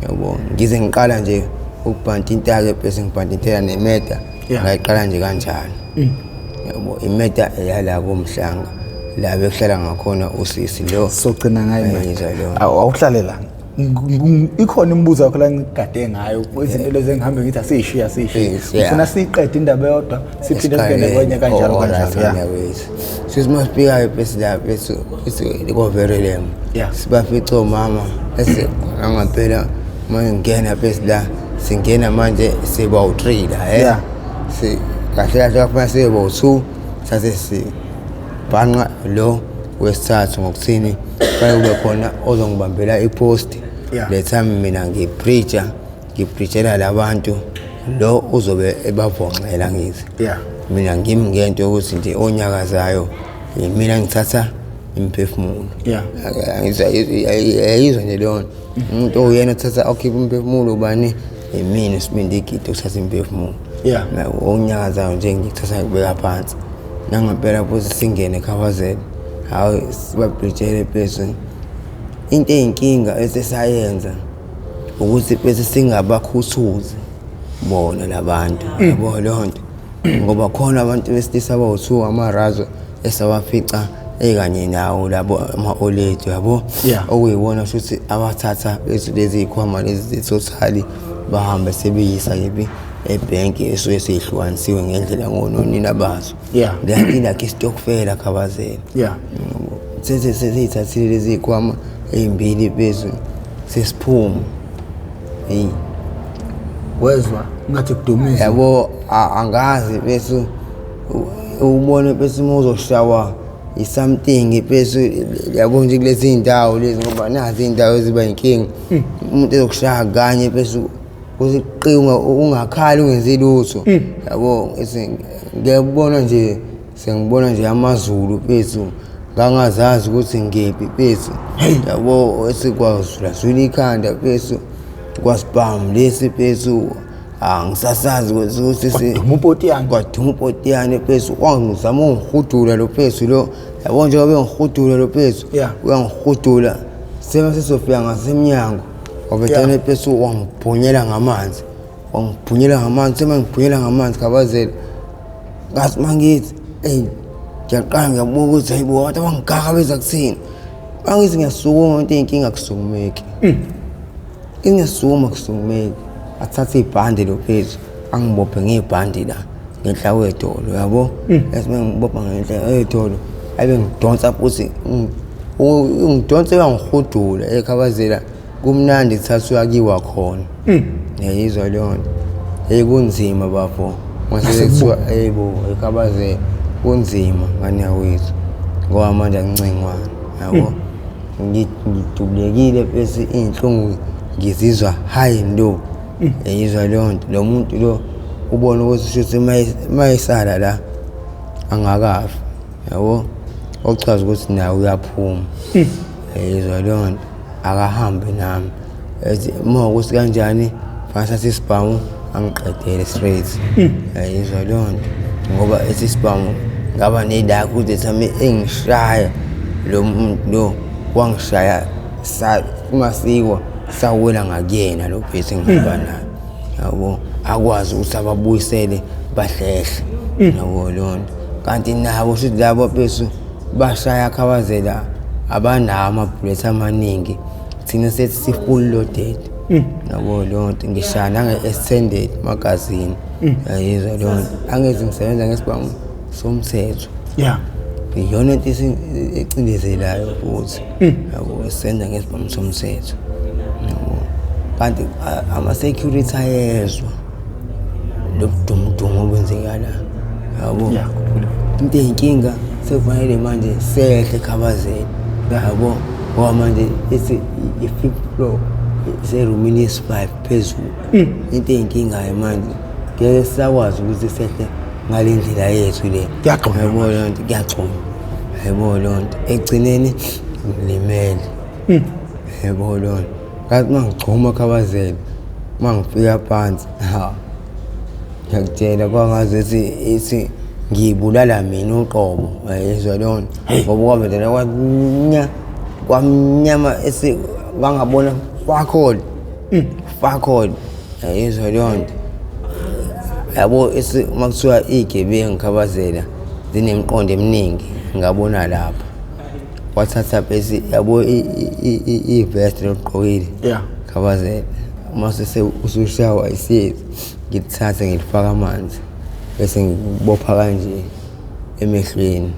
yabo ngize ngiqala nje ukubhanta intake bese ngibhantintela nemeta ngayiqala nje kanjalo yabo imeta eyala komhlanga la bekuhlala ngakhona usisi lo
sogcina ngayo awuhlalela ikhona imibuzo yakho la ngigade ngayo izinto lezi engihambe ngithi asishiya ufuna siqede indaba yodwa siphinde singene kwenye kanjalo
sisimasiphikayo bese la bese ikoverelem sibafica omama bese angempela manje ngena bese la singena manje sebawu-3 la kahle kahle kafuna sebawu-2 sase sibhanqa lo wesithathu ngokuthini kufanele kube khona ozongibambela ipost le time mina ngipreachela labantu lo uzobe ebavonxela ngithi mina ngimi ngento yokuthi nje onyakazayo mina ngithatha imphefumulo ayizwa nje leyo umuntu oyena uthatha okhipha imphefumulo ubani mina sibindikide uthatha imphefumulo onyakazayo nje ngithatha ngibeka phansi nangempela futhi singene Khawazela hayi sibapreachele phezulu into eyinkinga esesayenza ukuthi bese singabakhuthuzi bona labantu yabo lonto ngoba khona abantu besilisa abawu2 amarazo esawafica ekanye nawo labo ama-oledi yabo okuyibona futhi abathatha lezi ikhwama lezi totally bahamba sebeyisa yibi ebhenki esuke seyihlukanisiwe ngendlela ngononina bazo like istokfela Khawazela sesithathile lezi ikhwama ezimbili phezulu sesiphuma
wezwa ngathi kudumisa
yabo angazi bese ubone bese uzoshawa something bese yabo nje kulezi indawo lezi ngoba nazi indawo eziba inkinga umuntu ezokushaya kanye bese uziqinga ungakhali ungenzi lutho yabo ngiyabona nje sengibona nje amaZulu bese ngangazazi ukuthi ngephi bese yabo esikwazula zwile ikhanda bese kwasibam lesi bese angisasazi ukuthi kwadumupotiyane bese wangizama ungihudula lo bese lo yabo nje wabe ngihudula lo bese uyangihudula sema sesofika ngasemnyango wabethane bese wangibhonyela ngamanzi wangiphunyela ngamanzi semangiphunyela ngamanzi Khabazela ngathi mangithi ngiyaqala ngiyabuka ukuthi hayibo abantu abangigaka beza kuthini mangithi ngiyasukuma into eyinkinga kusukumeki ingesukuma kusumeki athatha ibhande lo phezu angibophe ngebhandi la ngenhla kwedolo yabo esimenge ngibopha ngenhla edolo ayibe ngidonsa futhi ngidonsa ngihudula eKhabazela kumnandi thathwa kiwa khona yayizwa leyo nto kunzima bafo mase kuthiwa yebo eKhabazela kunzima ngani yakwethu ngoba manje angincengwana yabo ngidubulekile bese inhlungu ngizizwa high ndo yayizwa leyo nto lo muntu lo ubona ukuthi shuthi mayisala la angakafi yabo ochaza ukuthi nawe uyaphuma yayizwa leyo nto akahambe nami ethi uma ukuthi kanjani fanele isibhamu angiqedele straight yayizwa leyo nto ngoba esisibhamu ngaba nedaka ukuthi thame engishaya lo muntu lo wangishaya kungasikwa sawela ngakuyena lo bhesi ngihamba naye yabo akwazi ukuthi ababuyisele bahlehle yabo lonto kanti nabo futhi labo bese bashaya Khabazela abanawo amabullet amaningi thina sethi si-full loaded yabo lonto ngishaya nange-extended magazine yayizwa lonto angezi ngisebenza ngesibhamu somthetho iyona into ecindezelayo futhi yabo senza ngesibhamu somthetho yabo kanti ama-security ayezwa lokudumudumo okwenzekala yabo into eyinkinga sekufanele manje sehle Khabazela yabo ngoba manje i-fifth floor serumini yesi-5 phezulu into eyinkingayo manje ngeke sisakwazi ukuthi sehle ngale ndlela yethu le yabo leyo nto kuyagcuma yabo leyo nto ekugcineni ngilimele yabo leyo nto kanti mangigcuma Khabazela mangifika phansi ngiyakutshela kwangazethi ngiyibulala mina uqobo yayizwa leyo nto ngoba kwavela kwamnyama bangabona fakholi yayizwa leyo nto yabo makuthiwa iyigebengu Khabazela zinemiqondo eminingi ngabona lapho wathatha bese yabo i-vest loqokile Khabazela mase usushawa isiyezi ngithatha ngilifaka amanzi bese ngibopha kanje emehlweni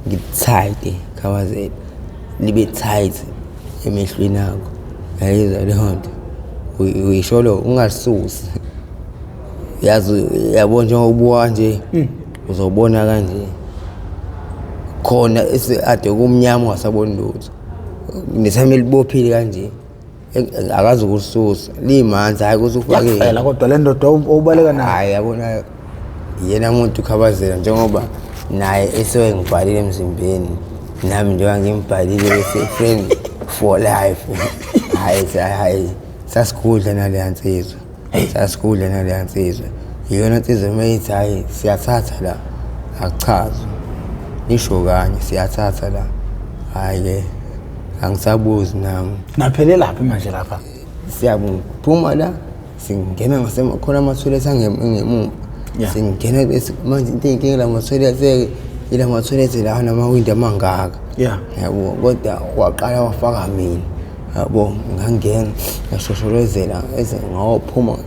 ngitight Khabazela libe tight emehlweni akho yayizwa leyo nto uyisholo ungalisusi yazi yabo njengobuka nje uzobona kanje khona ade kumnyama ungasaboni lutho nesame libophile kanje akazi ukususa limanzi hayi ukuthi ufake
phela kodwa le ndoda obaleka nayo
hayi yabona yena umuntu Khabazela njengoba naye esewe ngibhalile emzimbeni nami njengoba ngimbhalile bese friend for life hayi sasikudla nale yansizwa sasikudla nale yansizwa iyona insizwa mayithi hayi siyathatha la akuchazwa isho kanye siyathatha la hayi ke angisabuzi nami
naphelela laphi manje lapha
siyaphuma la singena khona ama-toilet angemuva singena bese manje into eyinkinga la ma-toilet ila ma-toilet lawa namawindi amangaka yabo kodwa waqala wafaka mina yabo ngangena ngashosholozela ese ngawophuma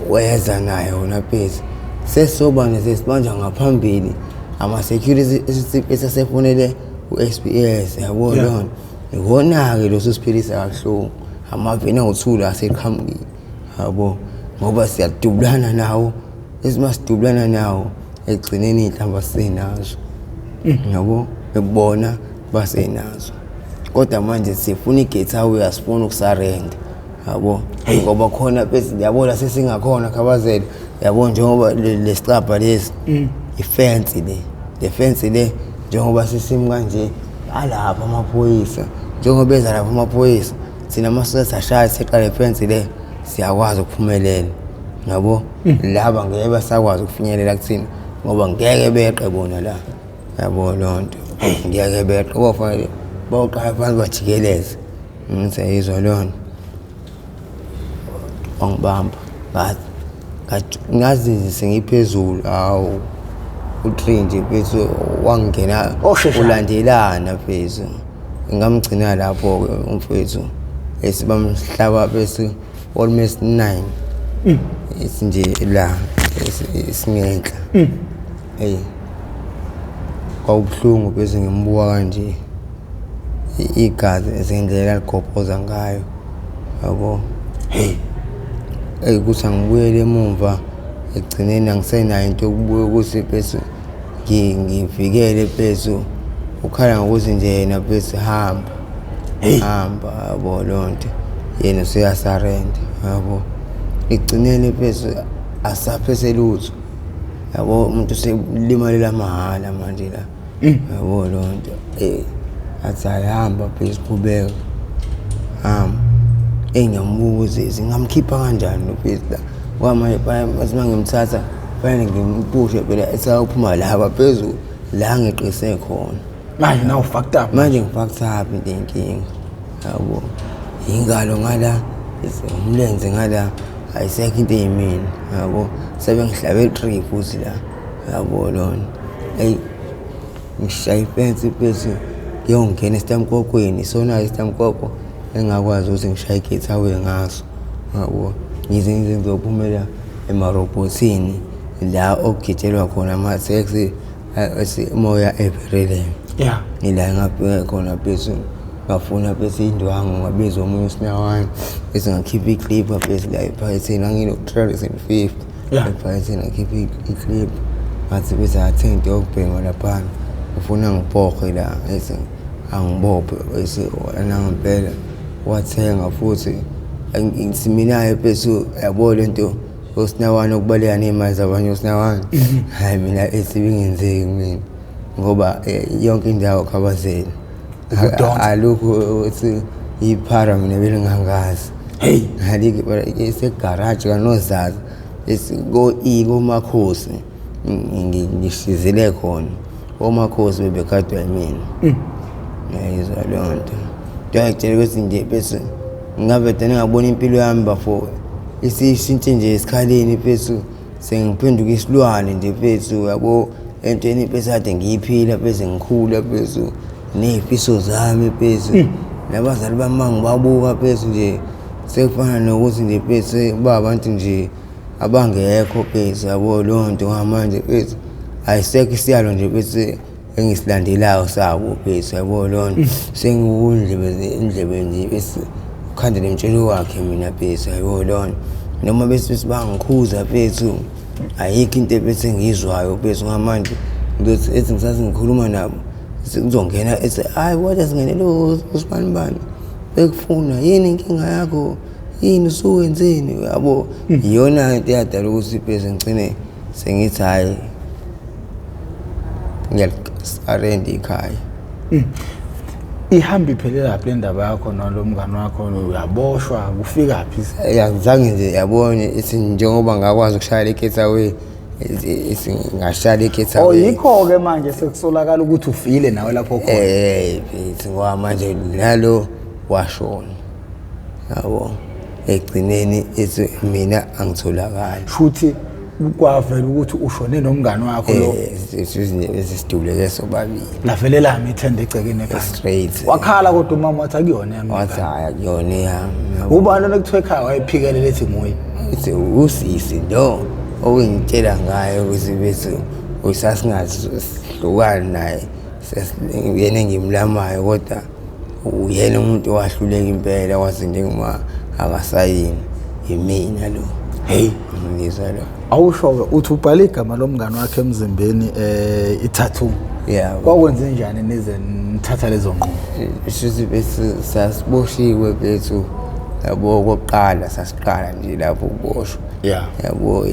weza naye wona phezi sesobane sesibanja ngaphambili ama-security esasefonele u-SPS yabo lona ikona-ke loso siphilisa kabuhlungu amaveni angu-2 aseqhamukile yabo ngoba siyadubulana nawo esimasidubulana nawo ekugcineni iy'hlamba sisenazo yabo bekubona basenazo kodwa manje sifuna i-getaway asifuna ukusarenda yabo ngoba khona bese yabona sesingakhona Khabazela yabo njengoba lesicabha lesi ifence le fence le njengoba sisimi kanje alapha amaphoyisa njengoba eza lapha amaphoyisa thina amasosa ashaya seqala ifence le siyakwazi ukuphumelela yabo laba ngeke basakwazi ukufinyelela kuthina ngoba ngeke beqe bona la yabo lonto ngeke beqe bofanele bawuqala phansi bajikeleze ngizeyizwa lona wangibamba ngathi But ngazi nje sengiphezulu awu u3 nje bese wangena ulandelana bese ngamgcina lapho umfethu esibamhlaba bese almost 9 isinje la isingenhla hey kwabhlungu bese ngimbuka kanje igazi esendlela ligobhoza ngayo yabo hey kuthi angibuyele emuva egcineni angisenayo into yokubuya ukuthi bese ngivikele bese ukhala ngokuthi nje yena bese hamba yabo lonto yena useyasarenda yabo egcineni bese asaphese lutho yabo umuntu uselimalela mahala manje la yabo lonto athi ayahamba bese qhubeka engiyambuza singamkhipha kanjani bese la kwamanje bese ngimthatha fanele ngimpushe phela esaphuma laba phezulu la ngiqise khona
manje nawu fucked up
manje ngifucked up inkingi yabo ingalo ngala umlenze ngala ayisekho into eyimini yabo sebengihlabe trip futhi la yabo lona hey ngishaya ifence bese ngiyongena esitamkokweni sona isitamkoko engakwazi ukuthi ngishaya igate away ngaso yabo ngize ngizophumela emarobotini la okugitshelwa khona ama-taxi moya eberele ila ngaphe khona bese ngafuna bese indwangu ngabiza omunye usinawani bese ngakhipha iclip bese la ephaketheni angino-350 ephaketheni ngakhipha iclip ngathi bese athenga yokubhenga laphana ufuna ngibhokhe la bese angibophe bese nangempela wathenga futhi ngitsiminayo bese yabo lento usinawani okubaleka nemali zabanye usinawani hayi mina esibingenzeki mina ngoba yonke indawo khabazela alukho uthi iphara mina belingangazi ngalike isegarage kanozaza esiko Makhosi ngishizile khona oMakhosi bebekade yimina yayizwa lonto ngiyacela ukuthi nje bese ngabe tena ngabona impilo yami bafo isishintshe nje esikhaleni bese sengiphenduka isilwane nje bese yabo entweni bese ade ngiyiphila bese ngikhula bese nezifiso zami bese nabazali bami ngibabuka bese nje sekufana nokuthi nje bese babantu nje abangekho bese yabo lonto ngamanje bese ayisekho isiyalo nje bese engisilandelayo sabo bese yabo lonto sengikundlebe nje bese ukhandele imtshelo wakhe mina bese yabo lonto noma bese bangikhuza bese ayikho into bese ngizwayo bese ngamanje ngithi ethi ngisathi ngikhuluma nabo sekuzongena ethi hayi wathi singenele uSibani bekufuna yini inkinga yakho yini usuwenzeni yabo iyona into yadala ukuthi bese ngicine sengithi hayi ngiyarenda ikhaya
ihamba iphelela lapha le ndaba yakho nolomngane wakho uyaboshwa kufika phi
yazange nje yabona ithi njengoba ngakwazi ukushaya igate away ngashaya igate away
yikho ke manje sekusolakala ukuthi ufile nawe lapho khona
bithi ngoba manje nalo washona yabo egcineni ethi mina angitholakala
futhi kwavela ukuthi ushone nomngane wakho lo
siduleke sobabili
lavelela ithende egcekeni
straight
wakhala kodwa umama wathi akuyona yami
wathi hayi akuyona yami
ubani lokuthiwa ekhaya wayephikelele ethi nguye
ithi usisi lo owengitshela ngayo ukuthi bese usasingahlukani naye yena engimlamayo kodwa uyena umuntu owahluleka impela wathi njengoma akasayini yimina lo ngizwa lo
awusho uthi ubhale igama lomngane wakhe emzimbeni itattoo kwakwenze njani nize nithatha lezo nqumo
isithi bese sasiboshiwe bethu yabo kokuqala sasiqala nje lapho ukuboshwa yabo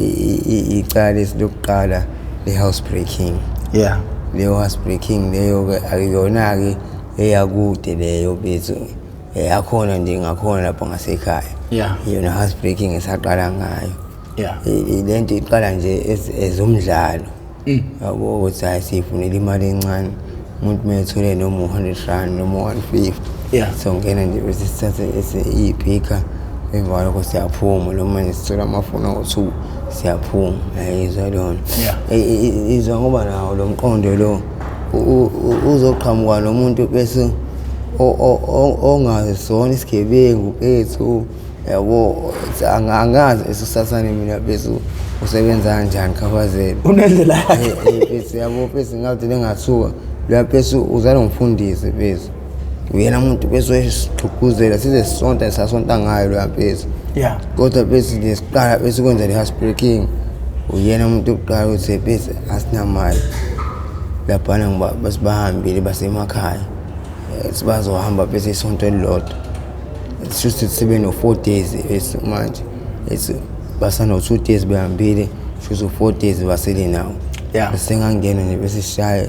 icala lesilokuqala le-housebreaking le-housebreaking leyo-ke akuyona-ke eyakude leyo bethu yakhona nje ngakhona lapho ngasekhaya yona housebreaking esaqala ngayo lento iqala nje ezomdlalo yabo ukuthi hayi sifunela imali encane umuntu methole noma 100 rand noma 150 so ngena nje bese sithathe iphika emva lokho siyaphuma noma sithola amafoni ngo2 siyaphuma yayizwa lona
Yeah.
izwa ngoba nawo lo mqondo lo uzoqhamuka nomuntu bese ongazona isigebengu bethu yabo angazi esusasane mina bese usebenza kanjani Khabazela
unendlela yakhe
bese yabo bese ngathi lengathuka la bese uzalo ngifundise bese uyena umuntu bese wesixhukuzela size sonke sasonta ngayo la bese
yeah
kodwa bese lesiqala bese kwenza le housebreaking uyena umuntu oqala ukuthi bese asinamali laphana ngoba basibahambile basemakhaya sibazohamba bese isonto elilodwa sithi sibe no 4 days bese manje basano 2 days behambile futhi 4 days basele nawo sengangena nje bese sishaya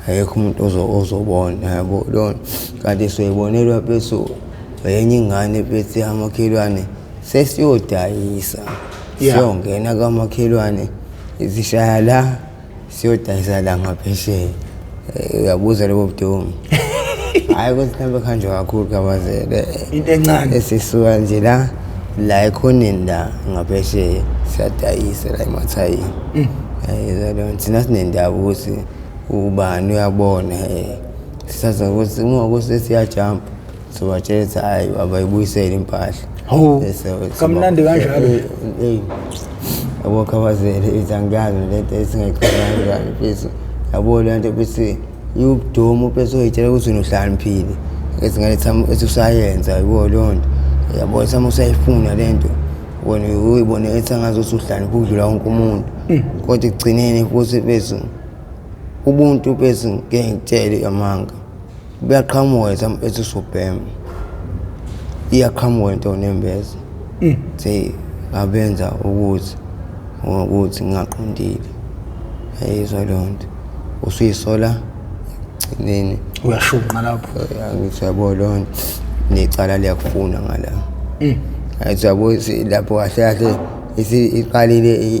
ayekho umuntu ozobona yabo lona kanti soyibonelwa bese yenye ingane bese amakhelwane sesiyodayisa siyongena kamakhelwane izishaya la siyodayisa la ngaphesheya uyabuza lobo budomi hayi ukuthi nambe kanjwa kakhulu Khabazela
into encane
esisuka nje la ekhoneni la ngaphesheya siyadayisa la eMathayini yayizwa thina sinendaba ukuthi ubani uyabona sisaza ukuthi ngokuthi siyajump sobatshela hayi abayibuyisele impahla
kamnandi kanjalo
yabo Khabazela izangazi lento esingayikhohlwa kanjani bese yabo lento bese ubudomo bese uyitshela ukuthi unohlaniphile ezingaletha esusayenza yabo lonto yabo sama usayifuna lento wena uyibone ethangazo usuhlani kudlula wonke umuntu kodwa igcineni futhi bese ubuntu bese ngeke ngitshele amanga buyaqhamuka sama esusobhema iyaqhamuka into nembeza ngabenza ukuthi ngaqondile ayizwa lonto usuyisola nini
uyashunqa lapho
angithi yabo lonto necala liyakufuna ngala ayithi yabo lapho kahle kahle iqalile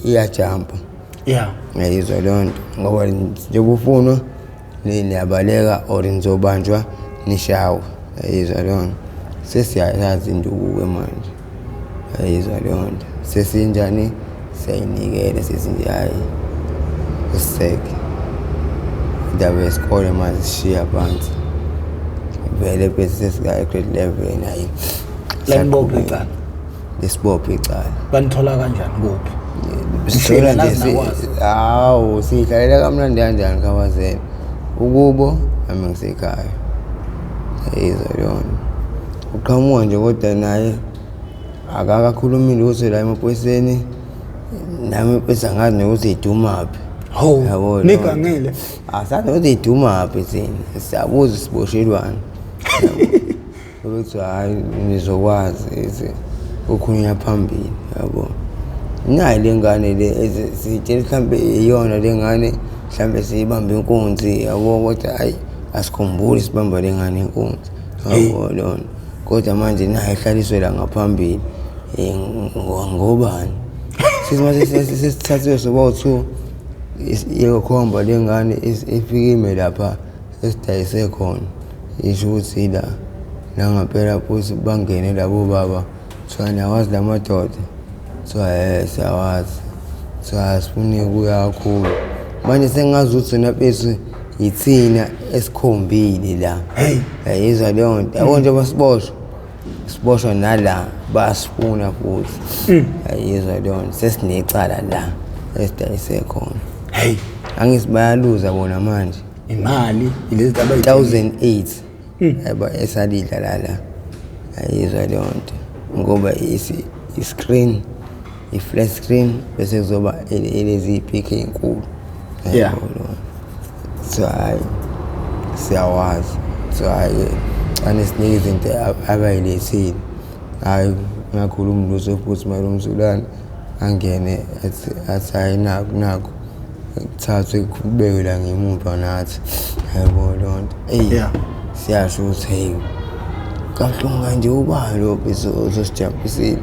iyajumpa ayizwa lonto ngoba njengoba ufunwa niyabaleka or nizobanjwa nishawe ayizwa lonto sesiyayazi induku manje ayizwa lonto sesinjani sayinikele sesinje hayi useke indaba yesikole manje sishiya phansi vele bese sesika grade 11 hayi
lenibophe icala
lesibophe icala
banithola kanjani kuphi
sithola nje hawo sihlalela kamnandi kanjani Khabazela ukubo ami ngisekhaya ayizwa lona uqhamuka nje kodwa naye akakakhulumile ukuthi la emaphoyiseni nami bese ngazi nokuthi idumaphi
yabo nigangile
asazi ukuthi idumaphi thina siyabuza siboshelwana ukuthi hayi nizokwazi ukukhulunywa phambili yabo nayi lengane le sitshela mhlambe iyona lengane mhlambe siyibambe inkunzi yabo kodwa hayi asikhumbuli sibamba lengane inkunzi yabo lona kodwa manje nayi ehlaliswe la ngaphambili ngobani sisimase sesithathiwe soba2 iyokhomba lengane ifike lapha esidayise khona isho ukuthi la ngaphela futhi bangene labo baba thwana wazi lamadoda siyawazi sifuna ukuya kakhulu manje sengazi ukuthi naphezu yithina esikhombile la yayizwa leyo nto yabo nje basiboshwa nala basifuna futhi yayizwa leyo nto sesinecala la esidayise khona angisibayaluza bona manje
imali ilezi aba
1008 yaba esalidla la ayizwa leyo nto ngoba i-screen i-flat screen bese kuzoba elezi PK enkulu so hayi siyawazi so hayi anesinika izinto abayilethile hayi ngakhuluma umbuzo futhi manje umzulane angene athi hayi naku thathwe kubekwe la ngemuva nathi yabo lonto siyasho ukuthi hey kahlunga nje ubani lo bese uzosijampisile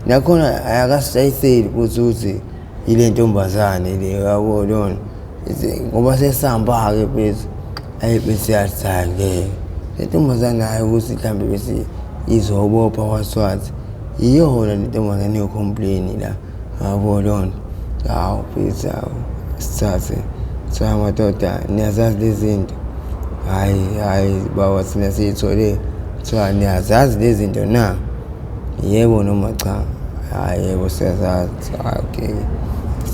nakhona ayakasayiseli ukuthi ile ntombazane le yabo lona ngoba sesihamba ke bese ayibese yathake le ntombazane hayi ukuthi mhlambe bese izobopha waswazi iyona le ntombazane yocomplain la yabo lonto hawu mfethu sithathe cha madoda niyazazi lezi zinto hayi baba sina siyithole cha niyazazi lezi zinto na yebo noma cha hayi yebo siyazazi okay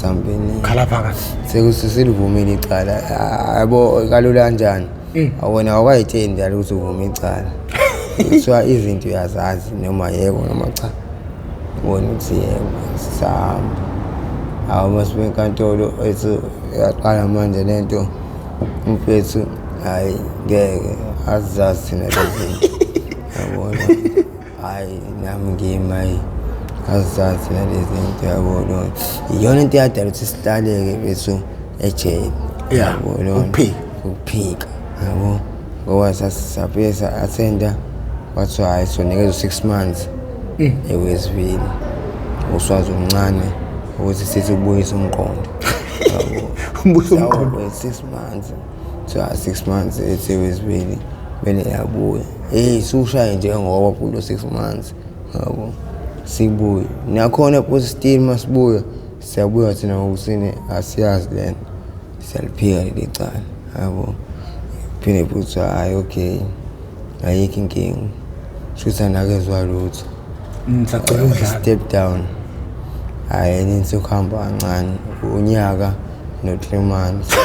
sambini
khala phakathi
sekusivumile icala yabo kalula kanjani awona awayitsheni njalo ukuthi uvume icala kuthiwa izinto uyazazi noma yebo noma cha ubona ukuthi yebo sihamba hawu masibe enkantolo ethi yaqala manje lento mfethu hayi ngeke azazi thina lezi yabona hayi nami ngimi azazi thina lezi zinto yabona iyona into yadala ukuthi sihlaleke bethu ejele yabona ukuphika yabo ngoba sasapesa athenda wathiwa hayi sonikeza 6 months ewesivile uswazi umncane ukuthi sithi ubuyisa umqondo yabo
umbuso umqondo
6 months so 6 months ewesivile bele yabuya sushaye nje ngoba kulo 6 months yabo sibuye nakhona positive masibuya siyabuya thina ngokusine asiyazi lento siyaliphika lecala yabo phinde futhi hayi okay ayikho inkinga shuthi anakezwa lutho
ngisacela ukudlala
step down hayi ninsi ukuhamba kancane unyaka no 3 months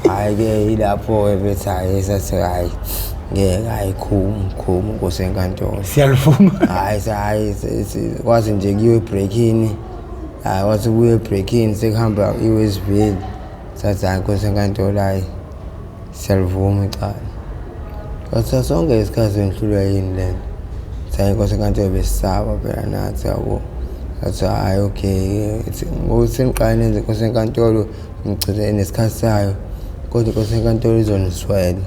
hayi ke ilapho ebethu hayi sathi hayi ngeke ayikhuma kusenkantolo
siyalivuma
hayi kwathi nje kuyiwe breakini hayi wathi kuyiwe breakini sekuhamba iwesivile sathi hayi kusenkantolo hayi siyalivuma icala kwathi sonke isikhathi enhlulwa yini lento sayi kusenkantolo besisaba phela nathi yabo sathi hayi okay ngokuthi niqala nenze kusenkantolo ngicele nesikhathi sayo kodwa kusenkantolo izoniswela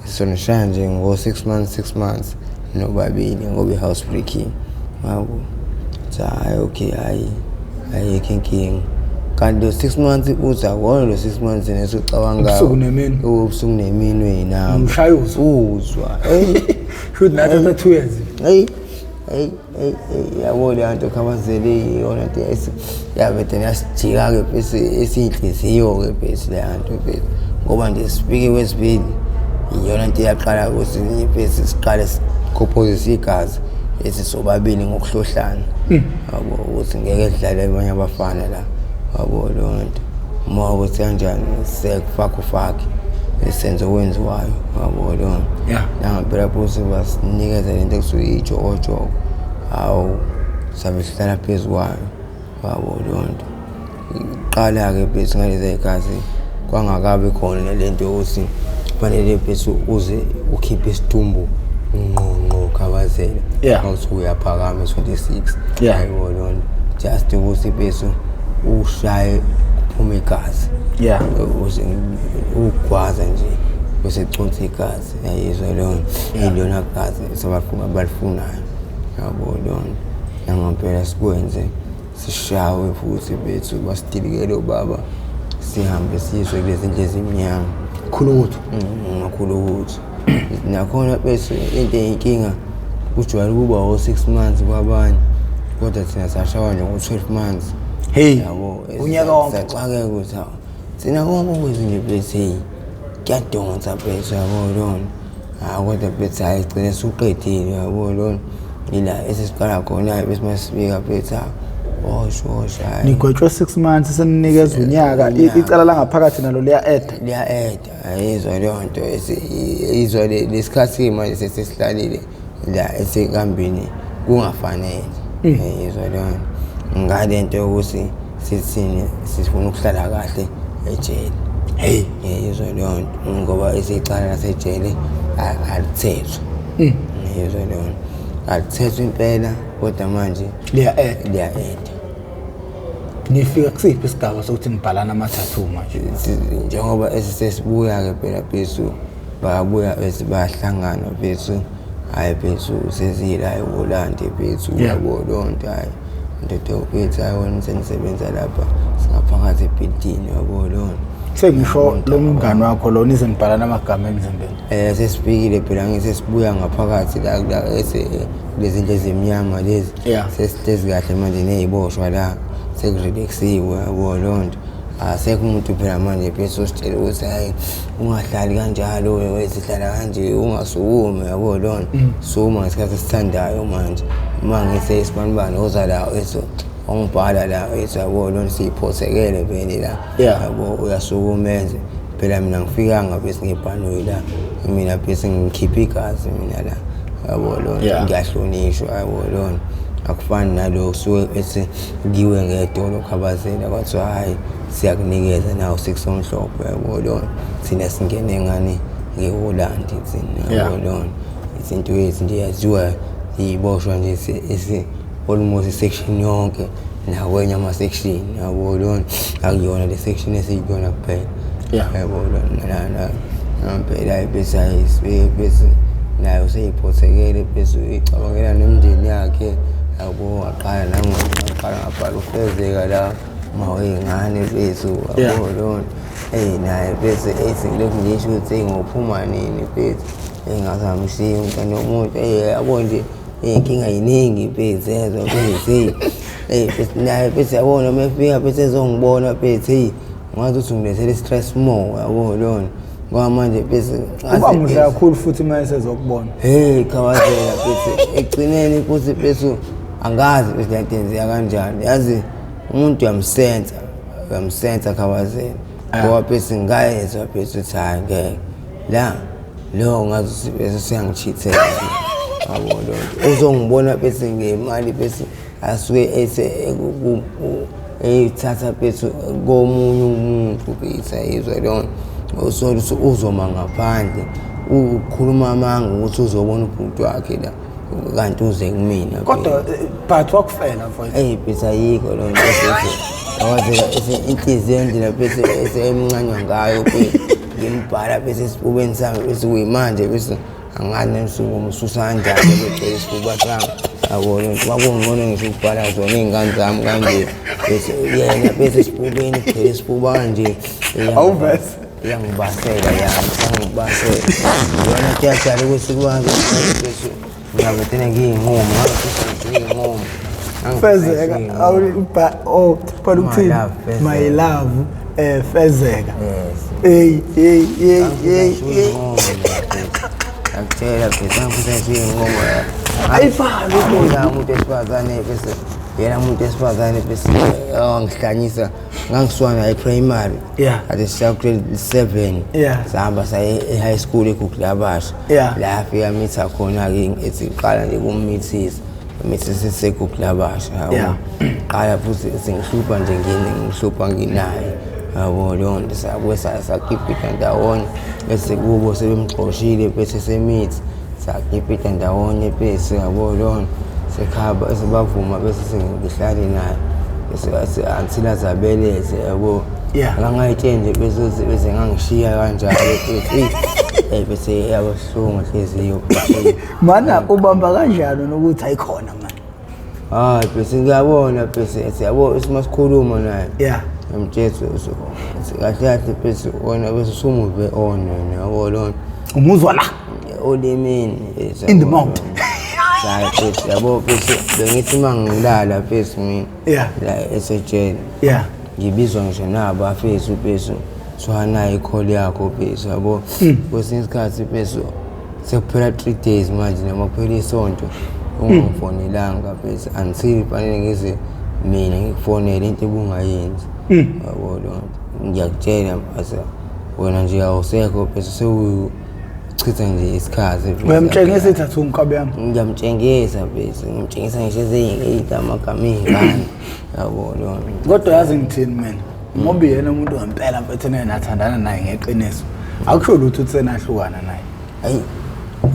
isonishaya nje ngo6 months nobabili ngoba i-house breaking yabo hayi okay hayi ayikho inkinga kanti lo 6 months uza wona lo 6 months nesicabanga ubusuku nemini nawo
umshayuzo
uzwa
should not have 2 years
yabo lento khabazele yona into yabethe yasijika ke bese esinhliziyo ke bese lento bese ngoba nje sibike wesibili iyona into yaqala ukuthi bese siqale sikhophozisa igazi esisobabili ngokuhlohlana yabo ukuthi ngeke sidlale abanye abafana la yabo lonto uma ukuthi kanjani sekufaka ufaki esenzo wenziwayo yabo lonto nangaphela phose basinikeza lento ekusuke ijoko awu sabe sihlala phezukwayo yabo lonto qala ke bese ngalezi igazi kwangakabe khona lento ukuthi fanele bese uze ukhiphe isitumbu ngqongqo khabazela awuthi uyaphakama 26 hayibo lonto just ukuthi bese ushaye kuphuma igazi uze ugwaza nje bese consa igazi yayizwa lonto ilona gazi sabafuna balifunayo yabo lonto nangampela sikwenze sishawe futhi bethu basidilikele ubaba sihambe siyiswe kulezi ndlela ezimnyama khulukuthi nakhona bese into eyinkinga kujwayele ukuba 6 months kwabanye kodwa thina sashawa nje ngo12 months
yabo unyaka wonke
sacake ukuthi thina konke kwezinye bese kuyadonsa bese yabo lona kodwa bese ayigcine suqedile yabo lona ila esisiqala khona bese masibika bese shosha
nigwetshwe 6 months seninikeza unyaka icala la ngaphakathi nalo liya add
ayizwa lonto izwa lesikhathi manje sesihlalile la esekambini kungafanele ayizwa lonto ngale nto ukuthi sithini sifuna ukuhlala kahle ejele ayizwa lonto ngoba esicala lasejele alithethwa ayizwa lonto alithethwa impela kodwa manje
liya add nifika kusiphi isigaba sokuthi nibhalana amathathu manje
njengoba esesibuya ke phela bese bayabuya bayahlangana bese hayi bese sezila eHolland bese yabo lonto hayi ndodo bese ayona senisebenza lapha singaphakathi ebuilding yabo lonto
sengisho lo mngani wakho lo nizenibhalana amagama emzimbeni
sesibikile phela ngisesibuya ngaphakathi la lezi ndlela ezimnyama lezi sesihlezi kahle manje neziboshwa la sekurelaxiwe yabo lonto asekho umuntu phela manje bese usitshela ukuthi hayi ungahlali kanjalo wesihlala kanje ungasukumi yabo lonto suma ngesikhathi esithandayo manje uma ngise isibanibani ozala eso ongibhala la yabo lonto siphothekele vele la yabo uyasukumenze phela mina ngifikanga bese ngibhanoyi la mina bese ngikhipha igazi mina la yabo lonto ngiyahlonishwa yabo lonto akufani nalo suke bese ngiwe ngedolo khabazela kwathi hayi siyakunikeza nawo sikusomhlophe yabo lonto thina singene ngani ngeHolandi thina yabo lonto izinto nje yaziwa iboshwa nje almost section yonke nakwenye ama section yabo lonto akuyona le section esiyibona kuphela yabo lonto na phela bese bese nayo seyiphothekele bese icabangela nemndeni yakhe yabo aqala ngaphala ufezeka la mawengane bethu yabo lonto naye bese esilokhu ngisho ukuthi ngophuma nini bethu engazamshiya umntwana womuntu yabo nje inkinga yiningi bethu ezwa bese bese naye bese yabona mefika bese ezongibona bethu ngathi uthi ngilethele stress more yabo lonto ngoba manje bese
uba muhle kakhulu futhi mase ezokubona
khawazela bese egcineni futhi bese angazi bese yatenzeka kanjani yazi umuntu uyamsensa khawazela ngoba bese ngayezwa bese uthi hayi ngeke la lo ngazi bese siyangichithela yabo lonto uzongibona bese ngemali bese asuke ethatha bese komunye umuntu bese izwe lonto usoluthi uzoma ngaphandle ukhuluma amanga ukuthi uzobona umuntu wakhe la kanti uze kumina
kodwa but wakufela mfowethu
bese ayikho lonto awazela inhliziyo endlela bese emncanywa ngayo bese ngimbhala bese esifubeni sami bese kuyimanje bese angani nemsuku umsusa kanjani becela isifuba sami yabo lonto kwakungcono ngisho ukubhala zona iy'ngane zami kanje bese yena bese esifubeni kuphela isifuba kanje
awuvese
iyangibasela yangibasela yona kuyajala ukuthi kwazi bese ngiyabethena ngiyinqomo ngiyinqomo
fezeka phela ukuthini my love fezeka
akutshela bese angifisa ngiyinqomo
ayifani
umuntu esifazane bese yena umuntu esifazane bese ngihlanyisa ngangiswana e-primary ade grade 7 sahamba saye e-high school eGuglabasha la afika mitha khona-ke ethi qala nje kumithisa seGuglabasha yabo qala futhi sengihlupha nje ngihlupha nginaye yabo lonto sabuye sakhipha ndawonye bese kubo sebemxoshile bese semithi sakhipha ndawonye bese yabo lonto sekhaba esibavuma bese sengihlale naye bese until azabeleze yabo ngangayitshenge bese ngangishiya kanjalo bese yabuhlungu inhliziyo
mana ubamba kanjalo nokuthi ayikhona manje
hayi bese ngiyabona bese siyabo simasikhuluma naye ngimthetho kahle kahle bese wona bese sumuve on yabo lonto
umuzwa la
olimini
in the mouth
hayi bese yabo bese bengithi mangilala bese mina la esejele ngibizwa ngisho nabo afethu bese sohana ikholi yakho bese yabo kwesinye isikhathi bese sekuphela 3 days manje noma kuphela isonto ungifonelanga bese until fanele ngize mina ngikufonele into ebungayenzi yabo lonto ngiyakutshela bese wena nje awusekho bese sewuchitha nje isikhathi
uyamtshengisa ithathu umkabe yami
ngiyamtshengisa bese ngimtshengisa ngisho ezey'ngida amagama ey'ngane yabo lonto
kodwa yazi ngithini mina ngoba yena umuntu ngempela mfethu nathandana naye ngeqiniso akusho lutho uthi senahlukana naye
hayi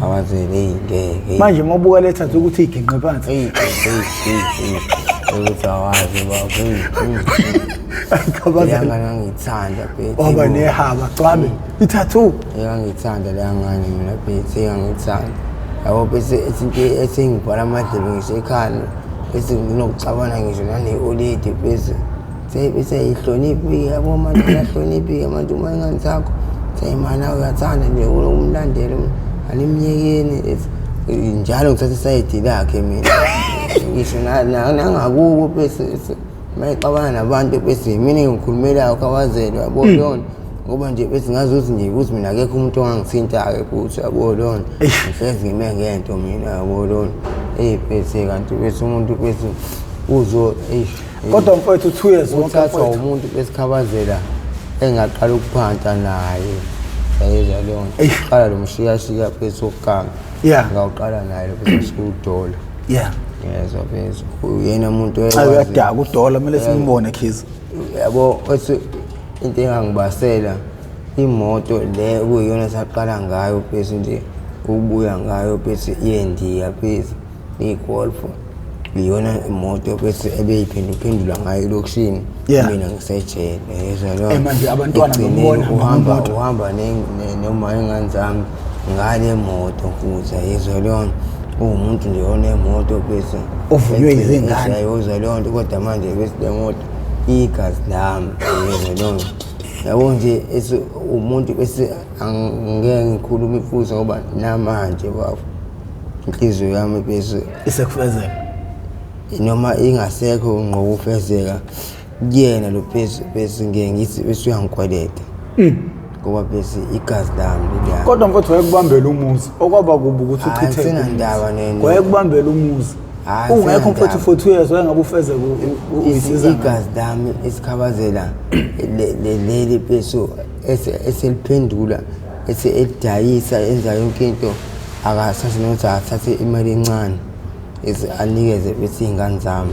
awazele ngeke
manje mobuka lethathu ukuthi iginqe phansi
ukuthi awazi
khabazela
ngangithanda bese
oba nehaba gcwabe ithathu
ngangithanda la ngane mina bese ngangithanda yabo bese izinto esengibhala amadlebe ngisho ekhanda bese nginokucabana ngisho nane-olidi bese seyihloniphi yabo manje yahloniphi manje uma ingane zakho seyimana uyathanda nje ukumlandela alimnyekeni njalo ngithatha isayidi lakhe mina ngisho nangakubo bese mayixabana nabantu bese mina ngikhulumela uKhawazela yabo lona ngoba nje bese ngazuthi nje ukuthi mina akekho umuntu ongangithinta-ke futhi yabo lona ngihlezi ngime ngento mina yabo lona bese kanti bese umuntu bese uzo
kodwa mfowethu 2 years
uthathwa umuntu bese Khawazela engaqala ukuphanta naye yayizwa leyo qala lo mshiyashiya bese ukugama ngawuqala naye bese sikudola yezwa bese uyena umuntu
uyadaka udola kumele simbone Khiza
yabo bese into engangibasela imoto le kuyiyona saqala ngayo bese nje ukubuya ngayo bese iyendiya bese iGolf iyona imoto bese ebeyiphendula ngayo lokushini mina ngisejele yezwa lo
manje abantwana bambona
uhamba noma ingane zami ngale moto futhi yezwa lo umuntu nje onemoto bese
uvunywe izingane
yezwa lo nto kodwa manje bese le moto igazi lami yezwa lo yabo nje umuntu bese angeke ngikhulume futhi ngoba namanje bafo inhliziyo yami bese
isekufezela
noma ingasekho ngokufezeka kuyena lo bese ngeke ngithi bese uyangikweleta ngoba bese igazi lami liyami
kodwa mfowethu wayekubambela umuzi okwaba kubi ukuthi uchithe
sina ndaba nene
wayekubambela umuzi ungekho mfowethu for 2 years wayengabe ufeze
igazi lami isiKhawazela leli bese eseliphendula elidayisa enza yonke into akasathi nokuthi athathe imali encane anikeze bese ingane zami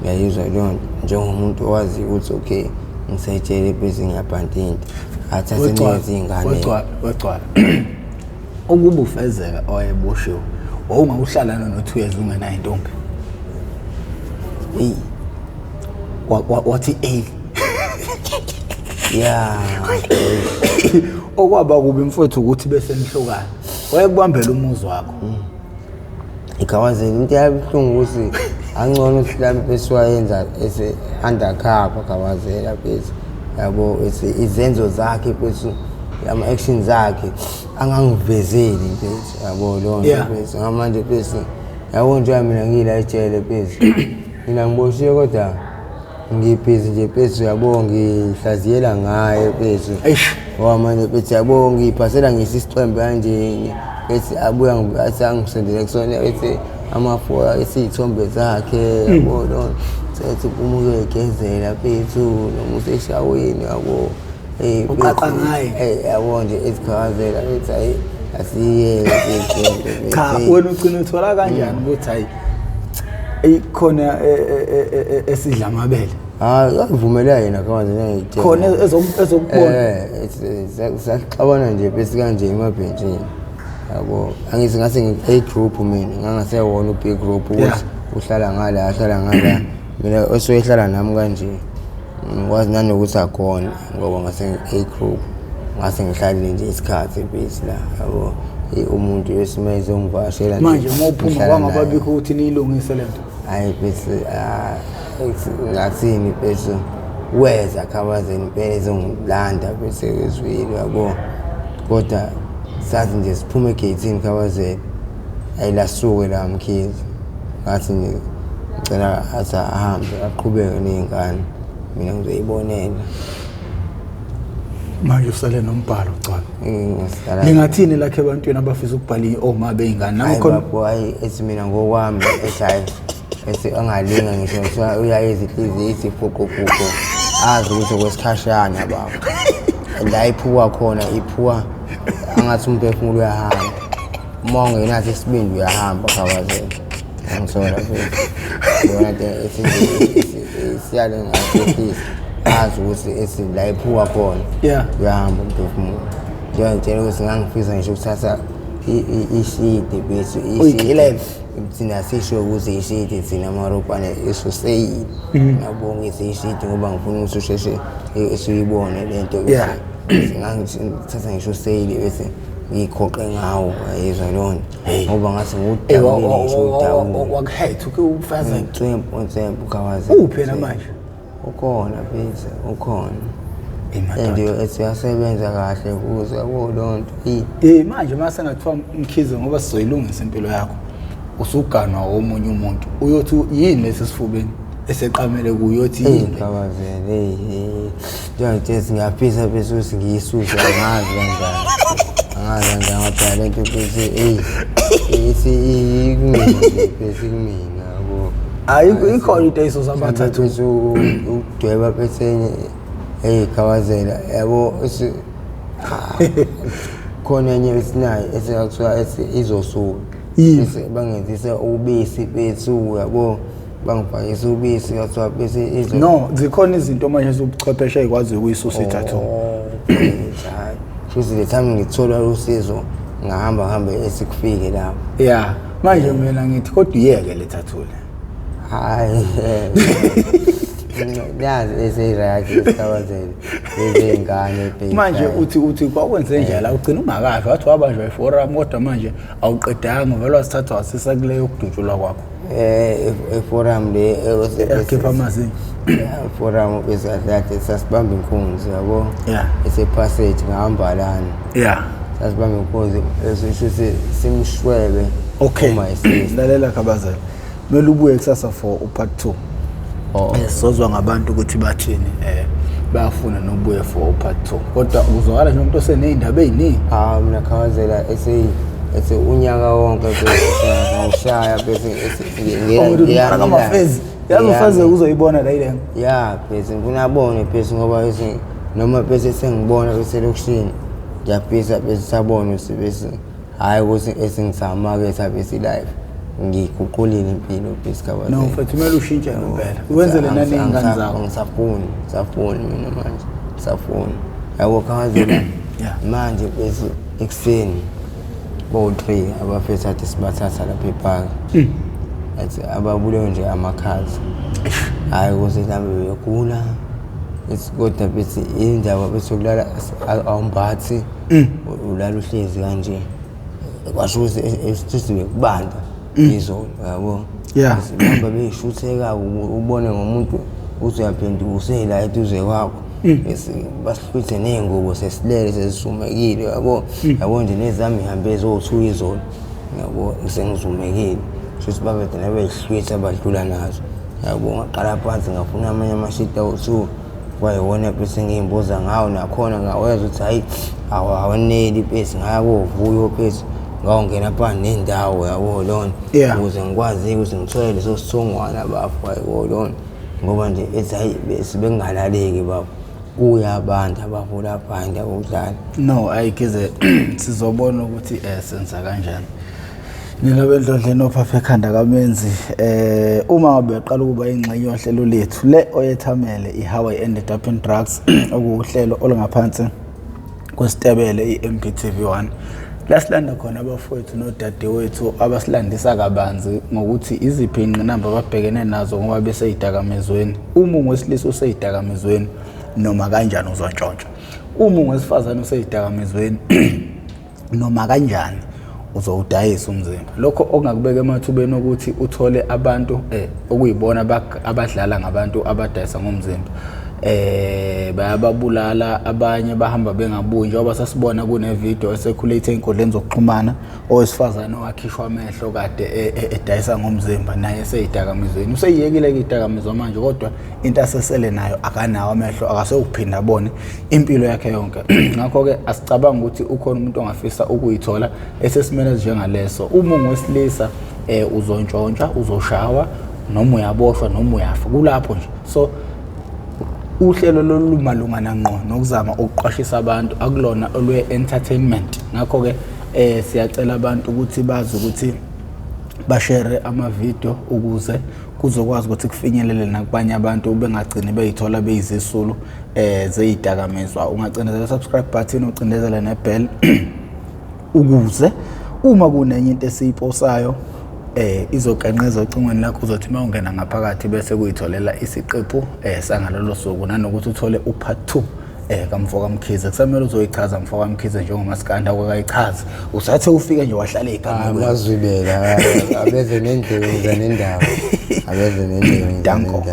ngiyayizwa leyo njengomuntu owazi ukuthi okay ngisayitshele bese ngiyabhanta into athathe neze ingane
wegcwala ukuba ufezeka owayeboshiwe wawungawuhlala no2 years ungenayo intombi wathi okwaba kubi mfowethu ukuthi bese nihlukana wayekubambela umuzi wakho
iKhawazela into yabuhlungu ukuthi angcono uhlala bese wayenza ese undercover Khawazela bese yabo izenzo zakhe bese ama actions zakhe angangivezeli bese yabo lonke bese ngamanje bese yabo nje mina ngila ejele bese mina ngiboshiwe kodwa ngibhizi nje bese yabo ngihlaziyela ngaye bese ngoba manje bese yabo ngiphasela ngisisicembe kanje bese abuya ngisangisendele kusona bese amafoya esithombe zakhe yabo lonke sethi umuke egezela bese noma useshaweni yabo
uqaqa ngaye
yabo nje isiKhawazela ethi hayi asiye
cha wena ugcina uthola kanjani ukuthi hayi khona esidla amabele
yavumela yena Khawazela ngiyitshela
khona ezokubona
saxabana nje bese kanje emabhenjini yabo angithi ngase ngi-A group mina ngangasewona u-B group ukuthi uhlala ngala mina osoyehlala nami kanje ngikwazi nanokuthi akhona ngoba ngase ngi-A group ngase ngihlalile nje isikhathi bese la yabo umuntu esimeze ungivashela
manje mawuphuma kwangababikho ukuthi niyilungise lento
hayi bese ngathini bese weza Khawazela impela ezongilanda bese ezwile yabo kodwa sathi nje siphume egate-ini Khawazela ayilasuke la Mkhize ngathi nje ngicela athi ahambe aqhubeke ney'ngane mina ngizoyibonela
manje usale nombhalo Gcwala ningathini lakhe ebantwini abafisa ukubhala oma bey'ngane
nakhona hayi ethi mina ngokwami ethi hayi ethi angalinga ngisho kuthiwa uyayeza inhliziyo isifuqufuqu azi ukuthi kwesikhashana baba la iphuwa khona iphuwa angathi umphefumulo uyahamba uma ungenathi isibindi uyahamba Khawazela angisola futhi yona nto siyale ngasehlisa azi ukuthi esi la iphuwa khona uyahamba umphefumulo ngiyangitshela ukuthi ngangifisa ngisho ukuthatha ishidi bese ishidi thina sisho ukuthi ishidi thina amarobhane esoseyini yabo ngithi ishidi ngoba ngifuna ukuthi usheshe esuyibone lento ngangithatha ngisho seyili bese ngikhoqe ngawo yezwa lona ngoba ngathi ngudawule ngisho udawule
wakhetha uke ufeze
Ntsempu Khawazela
uphela manje
ukhona bese ukhona and siyasebenza kahle kuze yabo lonto
manje mase ngathiwa Mkhize ngoba sizoyilungisa impilo yakho usuganwa omunye umuntu uyothi yini lesifubeni eseqamele kuyothi
Kawazela njengokuthi singaphisa bese ngiyisusa angazi kanjani ngoba lento bese bese kumina yabo
ayikho into eyisosa abathathu
udweba bese Kawazela yabo khona enye esinayo esingakuthiwa izosuka bese bangenzisa ubisi bethu yabo bangifakisa ubisi kathiwa bese izo
no zikhona izinto manje zobuchwepheshe ekwazi ukuyisusa i-tattoo
futhi le time ngithola usizo ngahamba esikufike lapho
yeah manje mina ngithi kodwa uyeke le tattoo le
hayi yazi eseyirayakhe Kawazela ezengane baby
manje uthi kwakwenze njalo la ugcina ungakafi wathi wabanjwa iforum kodwa manje awuqedanga vele wasithatha wasisa kule yokudutshulwa kwakho
iforum le
ekhipha amazinyo
iforum besadlade sasibamba inkunzi yabo esepassage ngahamba lana sasibamba inkunzi esisho simshwebe
okay lalela Khabazela mele ubuye kusasa for part 2 sozwa ngabantu ukuthi bathini bayafuna nobuye for part 2 kodwa uzokala nje umuntu osenezindaba eziningi
mina Kawazela ese unyaka wonke bese ngishaya bese
ngiyana ngamafezi yazofaze uzoyibona la ile
bese nginabone bese ngoba bese noma bese sengibona bese lokushini ngiyabhisa bese sabona bese hayi ukuthi esengisamaketha bese live ngiguqulile impilo bese Kawazela
no mfethu kumele ushintshe ngempela wenzele nani ingane zakho
ngisafuni mina manje ngisafuni yabo Kawazela manje bese ekseni bo3 abafethu athi sibathatha lapha ePark athi ababulewe nje amakhazi hayi ukuthi mhlambe uyagula kodwa bese indaba bese ukulala awumbathi ulala uhlezi kanje kwasho ukuthi esithi bekubanda izolo yabo sihamba beshutheka ubone ngomuntu uthi uyaphenduka usela eduze kwakho bese basihluthe nengubo sesilele sesisumekile yabo nje nezami ihambe ezo2 izolo yabo sengizumekile futhi babethe nabehlwitha abadlula nazo yabo ngaqala phansi ngafuna amanye amashita o2 kwayona bese ngiyimboza ngawo nakhona ngaweza ukuthi hayi awaneli bese ngayakovuyo bese ngawongena phansi nendawo yabo lona ukuze ngikwazi ukuthi ngithole leso sithongwana bafu yabo lona ngoba nje ethi hayi bese bengalaleki baba uyabanda bavula phanda ukudlala
no ayikize sizobona ukuthi senza kanjani Ningabendlondle nophapha ekhanda kamenzi uma ngabe uqala ukuba ingxenye yohlelo lethu le oyethamele iHow I Ended Up in Drugs okuhlelo olungaphansi kwesitebele iMPTV1 lasilanda khona abafowethu nodadewethu abasilandisa kabanzi ngokuthi iziphi ingqinamba ababhekene nazo ngoba bese idakamezweni umungu wesilisa useyidakamezweni noma kanjani uzontshontsha umungu wesifazana useyidakamezweni noma kanjani uzowudayisa umzimba lokho okungakubeka emathubeni ukuthi uthole abantu okuyibona abadlala ngabantu abadayisa ngomzimba bayababulala abanye bahamba bengabuyi njengoba sasibona kune video esecirculate einkundleni zokuxhumana owesifazana owakhishwa amehlo kade edayisa ngomzimba naye seyidakamizweni useyiyekile idakamizwa manje kodwa into asesele nayo akanawo amehlo akasewuphinda abone impilo yakhe yonke ngakho ke asicabanga ukuthi ukhona umuntu ongafisa ukuyithola esesimele njengaleso umungu wesilisa uzontshontsha uzoshawa noma uyaboshwa noma uyafa kulapho nje so uhlelo lolumalungana ngqo nokuzama ukuqashisa abantu akulona olwe entertainment ngakho ke siyacela abantu ukuthi bazi ukuthi bashare ama video ukuze kuzokwazi ukuthi kufinyelele nakubanye abantu bengagcini beyithola beyizisulu zeyidakamizwa ungacindezela subscribe button ucindezela nebell ukuze uma kunenye into esiyiposayo izoqenqeza ocingweni lakho uzothi mawungena ngaphakathi bese kuyitholela isiqephu sangalolo suku nanokuthi uthole upart 2 kaMfoka Mkhize kusamele uzoyichaza Mfoka Mkhize njengomaskanda kwakayichaza usathe ufika nje wahlala ekhaya
bazwibela abeze nendlela abeze nendlela
danko